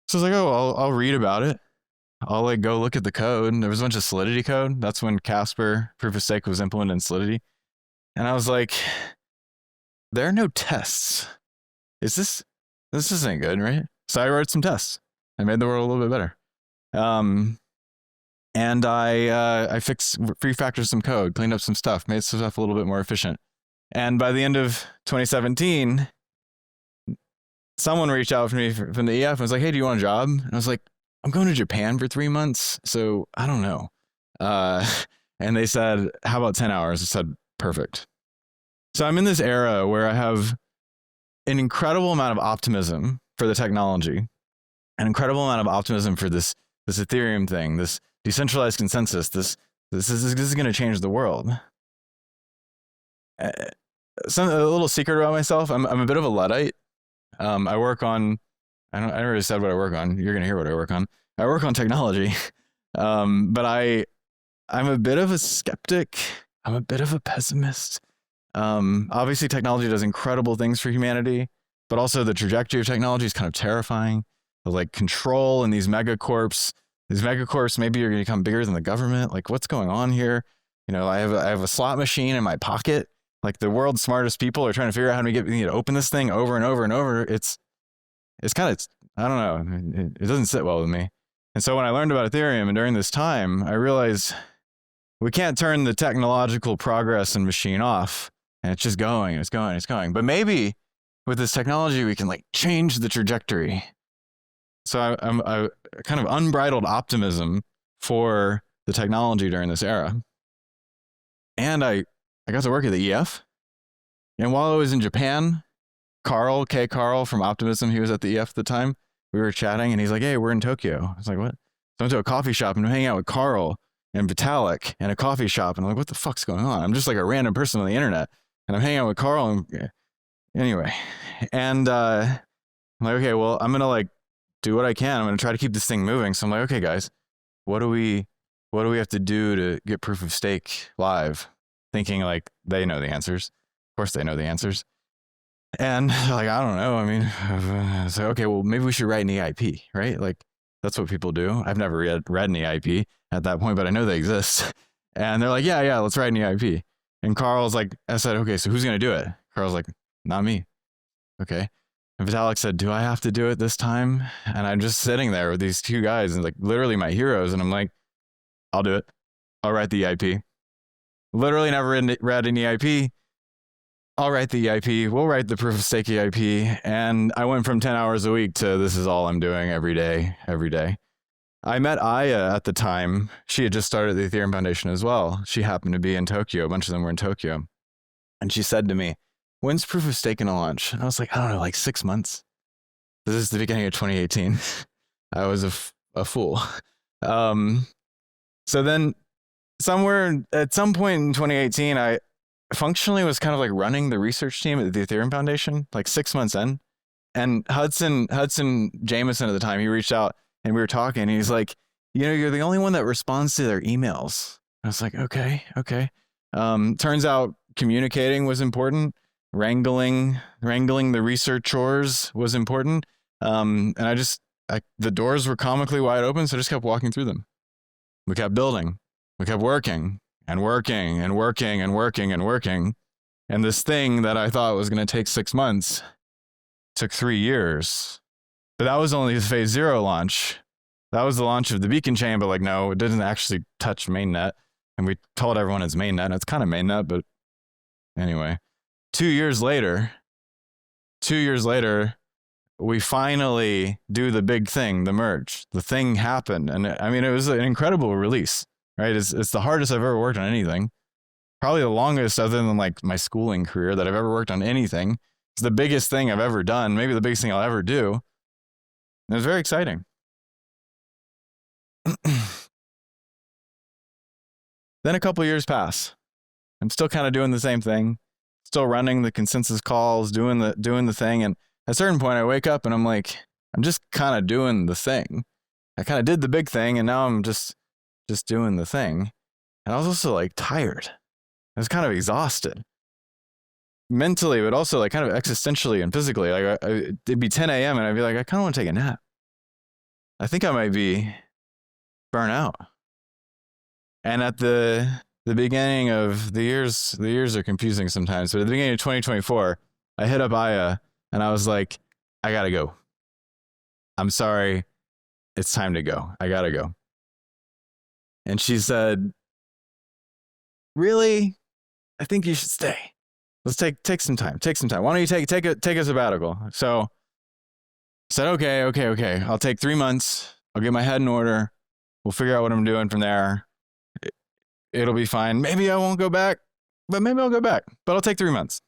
So I was like, oh, I'll read about it. I'll like go look at the code. And there was a bunch of Solidity code. That's when Casper proof of stake was implemented in Solidity. And I was like, there are no tests. This isn't good, right? So I wrote some tests. I made the world a little bit better. And I fixed, refactored some code, cleaned up some stuff, made some stuff a little bit more efficient. And by the end of 2017, someone reached out to me from the EF and was like, hey, do you want a job? And I was like, I'm going to Japan for 3 months, so I don't know. And they said, how about 10 hours? I said, perfect. So I'm in this era where I have an incredible amount of optimism for the technology, an incredible amount of optimism for this Ethereum thing, this decentralized consensus. This is going to change the world. A little secret about myself: I'm a bit of a Luddite. I work on. I never really said what I work on. You're going to hear what I work on. I work on technology, but I'm a bit of a skeptic. I'm a bit of a pessimist. Obviously, technology does incredible things for humanity, but also the trajectory of technology is kind of terrifying. The like control in these megacorps. These megacorps maybe are going to become bigger than the government. Like, what's going on here? I have a slot machine in my pocket. Like, the world's smartest people are trying to figure out how to get me to open this thing over and over and over. It's kind of, I don't know. It doesn't sit well with me. And so when I learned about Ethereum and during this time, I realized we can't turn the technological progress and machine off. And it's just going, and it's going, and it's going. But maybe with this technology, we can like change the trajectory. So I'm kind of unbridled optimism for the technology during this era. And I got to work at the EF. And while I was in Japan, Carl from Optimism, he was at the EF at the time. We were chatting and he's like, hey, we're in Tokyo. I was like, what? So I went to a coffee shop and I'm hanging out with Carl and Vitalik in a coffee shop. And I'm like, what the fuck's going on? I'm just like a random person on the internet. And I'm hanging out with Carl. And anyway. And I'm like, okay, well, I'm going to like do what I can. I'm going to try to keep this thing moving. So I'm like, okay, guys, what do we have to do to get proof of stake live? Thinking like they know the answers. Of course they know the answers. And like, I don't know. I mean, so, okay, well, maybe we should write an EIP, right? Like, that's what people do. I've never read an EIP at that point, but I know they exist. And they're like, yeah, let's write an EIP. And Carl's like, I said, okay, so who's going to do it? Carl's like, not me. Okay. And Vitalik said, do I have to do it this time? And I'm just sitting there with these two guys and like literally my heroes. And I'm like, I'll do it. I'll write the EIP. Literally never read an EIP. I'll write the EIP. We'll write the proof of stake EIP. And I went from 10 hours a week to this is all I'm doing every day. I met Aya at the time. She had just started the Ethereum Foundation as well. She happened to be in Tokyo. A bunch of them were in Tokyo. And she said to me, when's proof of stake going to launch? And I was like, I don't know, like 6 months. This is the beginning of 2018. I was a fool. So then somewhere at some point in 2018, I functionally was kind of like running the research team at the Ethereum Foundation, like 6 months in. And Hudson Jameson at the time, he reached out and we were talking and he's like, you're the only one that responds to their emails. I was like, okay. Turns out communicating was important. Wrangling the researchers was important. And the doors were comically wide open, so I just kept walking through them. We kept building. We kept working and working and working and working and working. And this thing that I thought was going to take 6 months took 3 years. But that was only the phase 0 launch. That was the launch of the beacon chain, but like, no, it didn't actually touch mainnet. And we told everyone it's mainnet. And it's kind of mainnet, but anyway. 2 years later, we finally do the big thing, the merge. The thing happened. And I mean, it was an incredible release, right? It's the hardest I've ever worked on anything. Probably the longest, other than like my schooling career, that I've ever worked on anything. It's the biggest thing I've ever done, maybe the biggest thing I'll ever do. And it was very exciting. Then a couple years pass. I'm still kind of doing the same thing, still running the consensus calls, doing the thing. And at a certain point, I wake up and I'm like, I'm just kind of doing the thing. I kind of did the big thing, and now I'm just doing the thing. And I was also like tired. I was kind of exhausted. Mentally, but also like kind of existentially and physically. Like it'd be 10 a.m. and I'd be like, I kind of want to take a nap. I think I might be burnt out. And at the beginning of the years are confusing sometimes. But at the beginning of 2024, I hit up Aya and I was like, I gotta go. I'm sorry. It's time to go. I gotta go. And she said, really? I think you should stay. Let's take some time. Take some time. Why don't you take a sabbatical? So I said, okay. I'll take 3 months. I'll get my head in order. We'll figure out what I'm doing from there. It'll be fine. Maybe I won't go back, but maybe I'll go back. But I'll take 3 months.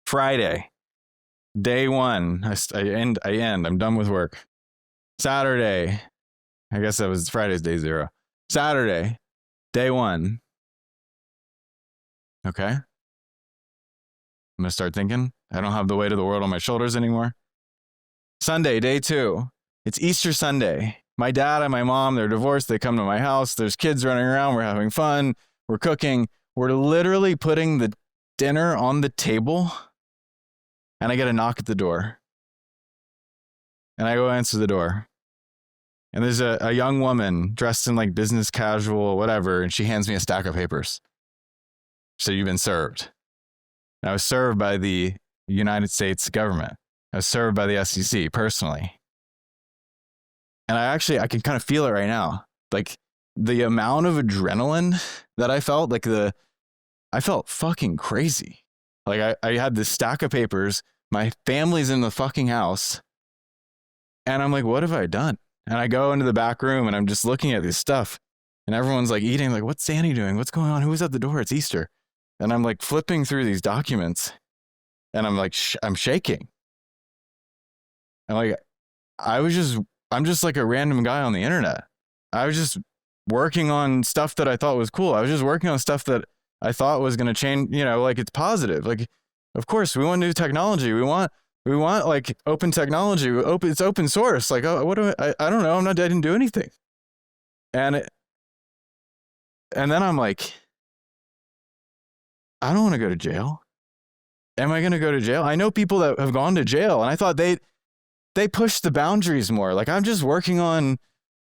Friday, day 1. I end. I'm done with work. Saturday, I guess that was Friday's day 0. Saturday, day 1. Okay. I'm going to start thinking. I don't have the weight of the world on my shoulders anymore. Sunday, day 2. It's Easter Sunday. My dad and my mom, they're divorced. They come to my house. There's kids running around. We're having fun. We're cooking. We're literally putting the dinner on the table. And I get a knock at the door. And I go answer the door. And there's a young woman dressed in like business casual, whatever. And she hands me a stack of papers. So you've been served. And I was served by the United States government. I was served by the SEC personally. And I can kind of feel it right now. Like the amount of adrenaline that I felt, I felt fucking crazy. Like I had this stack of papers. My family's in the fucking house. And I'm like, what have I done? And I go into the back room and I'm just looking at this stuff. And everyone's like eating, like, what's Danny doing? What's going on? Who's at the door? It's Easter. And I'm like flipping through these documents. And I'm like, I'm shaking. And like, I'm just like a random guy on the internet. I was just working on stuff that I thought was cool. I was just working on stuff that I thought was going to change, like it's positive. Like, of course, we want new technology. We want like open technology. It's open source. Like, oh, I don't know. I didn't do anything. And then I'm like, I don't want to go to jail. Am I going to go to jail? I know people that have gone to jail, and I thought they pushed the boundaries more. Like, I'm just working on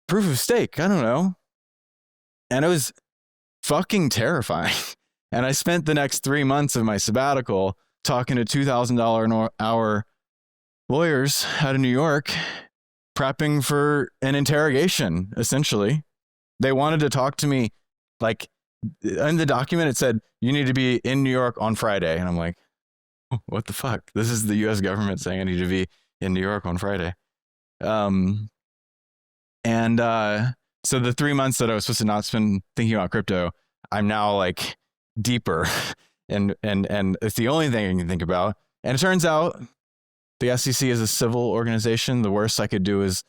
proof of stake. I don't know. And it was fucking terrifying. And I spent the next 3 months of my sabbatical talking to $2,000 an hour lawyers out of New York, prepping for an interrogation, essentially. They wanted to talk to me, like, in the document, it said, you need to be in New York on Friday. And I'm like, what the fuck? This is the US government saying I need to be in New York on Friday. So the 3 months that I was supposed to not spend thinking about crypto, I'm now like deeper and it's the only thing I can think about. And it turns out the SEC is a civil organization. The worst I could do is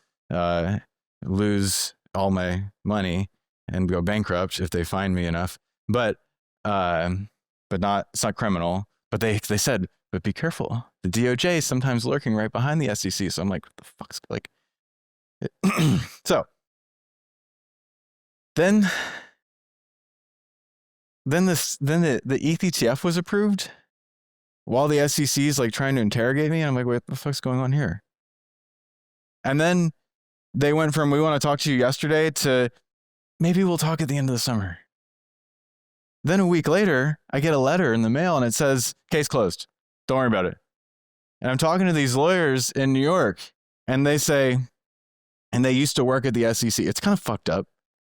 lose all my money and go bankrupt if they fine me enough. But it's not criminal. But they said, but be careful. The DOJ is sometimes lurking right behind the SEC. So I'm like, what the fuck's like? So Then the ETH ETF was approved while the SEC is like trying to interrogate me. And I'm like, what the fuck's going on here? And then they went from, we want to talk to you yesterday to maybe we'll talk at the end of the summer. Then a week later, I get a letter in the mail and it says, case closed. Don't worry about it. And I'm talking to these lawyers in New York and they say, and they used to work at the SEC. It's kind of fucked up.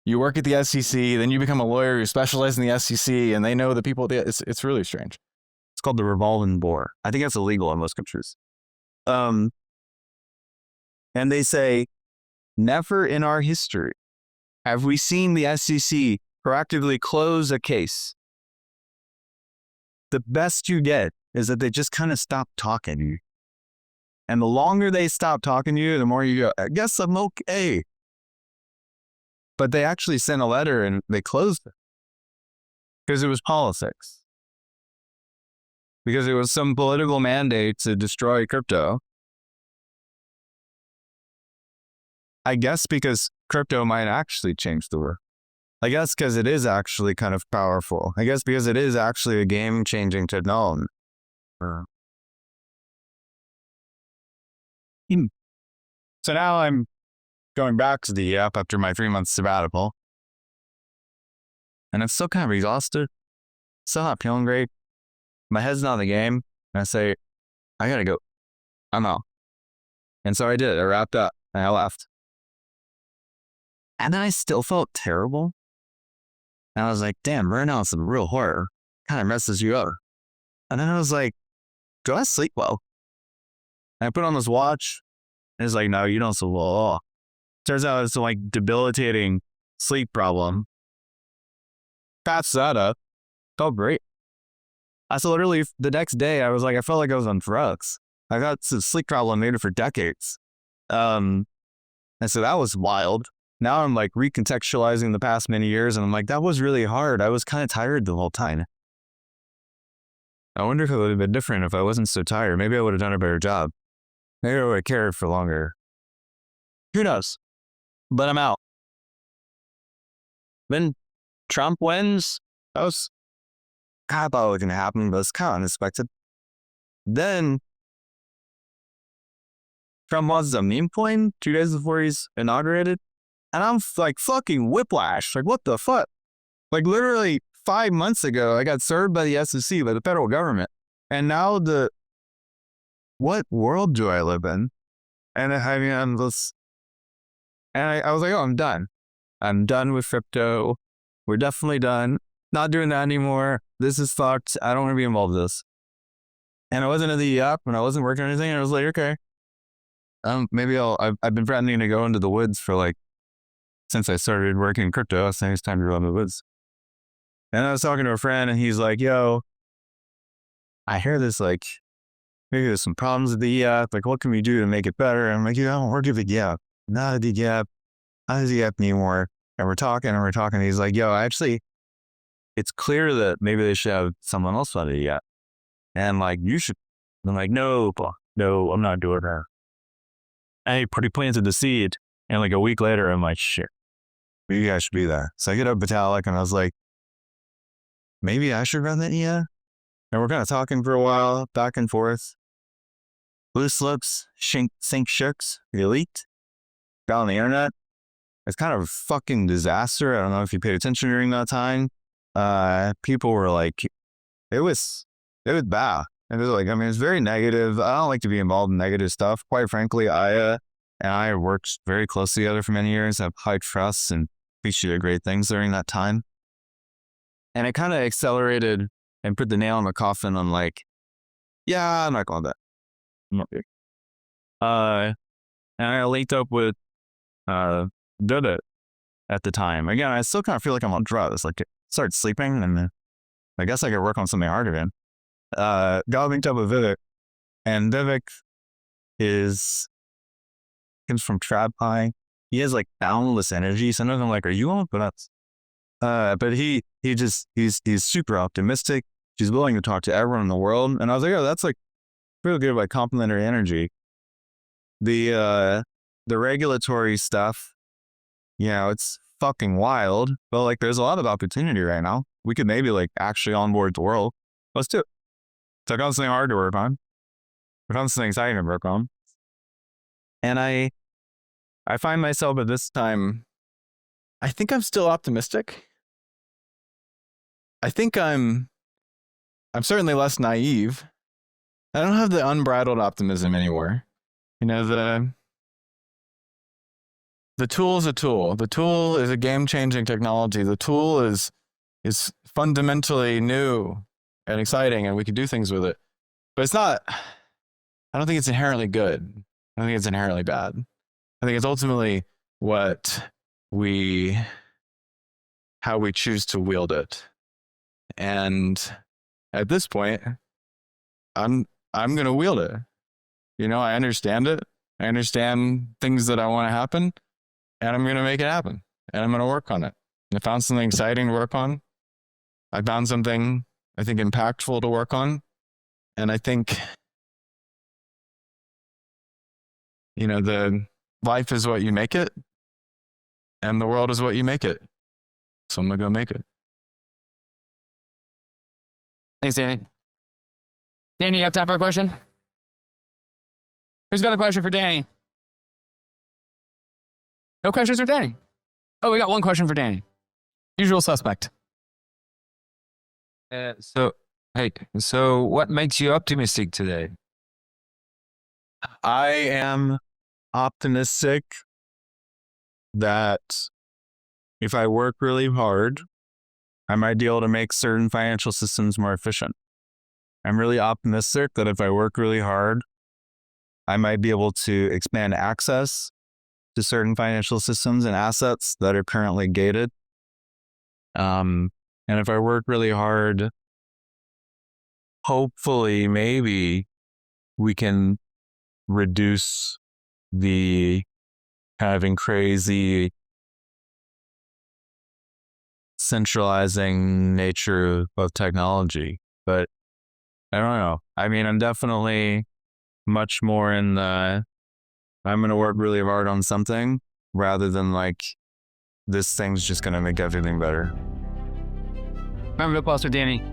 You work at the SEC, then you become a lawyer, you specialize in the SEC, and they know the people. It's really strange. It's called the revolving door. I think that's illegal in most countries. And they say, never in our history have we seen the SEC proactively close a case. The best you get is that they just kind of stop talking to you. And the longer they stop talking to you, the more you go, I guess I'm okay. But they actually sent a letter and they closed it. Because it was politics. Because it was some political mandate to destroy crypto. I guess because crypto might actually change the world. I guess because it is actually kind of powerful. I guess because it is actually a game-changing technology. So now I'm going back to the app after my 3-month sabbatical. And I'm still kind of exhausted. Still not feeling great. My head's not in the game. And I say, I gotta go. I'm out. And so I did. I wrapped up and I left. And then I still felt terrible. And I was like, damn, burnout's a real horror. Kind of messes you up. And then I was like, do I sleep well? And I put on this watch. And it's like, no, you don't sleep well at all. Turns out it's a like debilitating sleep problem. Patched that up. Felt great. I so literally the next day I was like, I felt like I was on drugs. I got some sleep problem maybe for decades. And so that was wild. Now I'm like recontextualizing the past many years and I'm like, that was really hard. I was kind of tired the whole time. I wonder if it would have been different if I wasn't so tired. Maybe I would have done a better job. Maybe I would have cared for longer. Who knows? But I'm out. Then Trump wins. That was kind of thought it was going to happen, but it's kind of unexpected. Then Trump launches a meme coin 2 days before he's inaugurated. And I'm like fucking whiplash. Like, what the fuck? Like, literally 5 months ago, I got served by the SEC, by the federal government. And now what world do I live in? And I mean, I was like, oh, I'm done. I'm done with crypto. We're definitely done. Not doing that anymore. This is fucked. I don't want to be involved with this. And I wasn't in the app and I wasn't working on anything. And I was like, okay. Maybe I've been threatening to go into the woods for like, since I started working in crypto, I was saying it's time to go in the woods. And I was talking to a friend and he's like, yo, I hear this like, maybe there's some problems with the app. Like, what can we do to make it better? And I'm like, I don't work with the app. Not the app. Not the app anymore. And we're talking. And he's like, yo, actually, it's clear that maybe they should have someone else on the app. And like, you should. I'm like, no, I'm not doing that. And he planted the seed. And like a week later, I'm like, shit, maybe I should be there. So I get up Vitalik and I was like, maybe I should run that, yeah. And we're kind of talking for a while, back and forth. Blue slips, sink shooks, the elite, got on the internet. It's kind of a fucking disaster. I don't know if you paid attention during that time. People were like, it was bad. And it was like, I mean, it's very negative. I don't like to be involved in negative stuff. Quite frankly, I worked very closely together for many years. I have high trust and appreciated great things during that time. And it kind of accelerated and put the nail in the coffin on like, yeah, I'm not going to that. I'm not big. And I linked up with did it at the time. Again, I still kind of feel like I'm on drugs. Like, started sleeping, and I guess I could work on something harder then. Got linked up with Vivek, and Vivek comes from TradFi. He has like boundless energy. Sometimes I'm like, are you on? But he's super optimistic. He's willing to talk to everyone in the world. And I was like, oh, that's like really good, like complementary energy. The regulatory stuff, you know, it's fucking wild, but like there's a lot of opportunity right now. We could maybe like actually onboard the world. Let's do it. Took on something hard to work on. Took on something exciting to work on. And I find myself at this time, I think I'm still optimistic. I think I'm certainly less naive. I don't have the unbridled optimism anymore. You know, the tool is a tool. The tool is a game-changing technology. The tool is fundamentally new and exciting, and we can do things with it. But it's not, I don't think it's inherently good. I think it's inherently bad. I think it's ultimately how we choose to wield it. And at this point, I'm going to wield it. You know, I understand it. I understand things that I want to happen, and I'm going to make it happen. And I'm going to work on it. I found something exciting to work on. I found something, I think, impactful to work on. And I think, you know, the life is what you make it, and the world is what you make it. So I'm going to go make it. Thanks, Danny. Danny, you have time for a question? Who's got a question for Danny? No questions for Danny? Oh, we got one question for Danny. Usual suspect. So what makes you optimistic today? I am optimistic that if I work really hard, I might be able to make certain financial systems more efficient. I'm really optimistic that if I work really hard, I might be able to expand access to certain financial systems and assets that are currently gated. And if I work really hard, hopefully, maybe we can reduce the kind of crazy centralizing nature of technology. But I don't know. I mean, I'm definitely much more in the, I'm going to work really hard on something rather than like, this thing's just going to make everything better. Round of applause for Danny.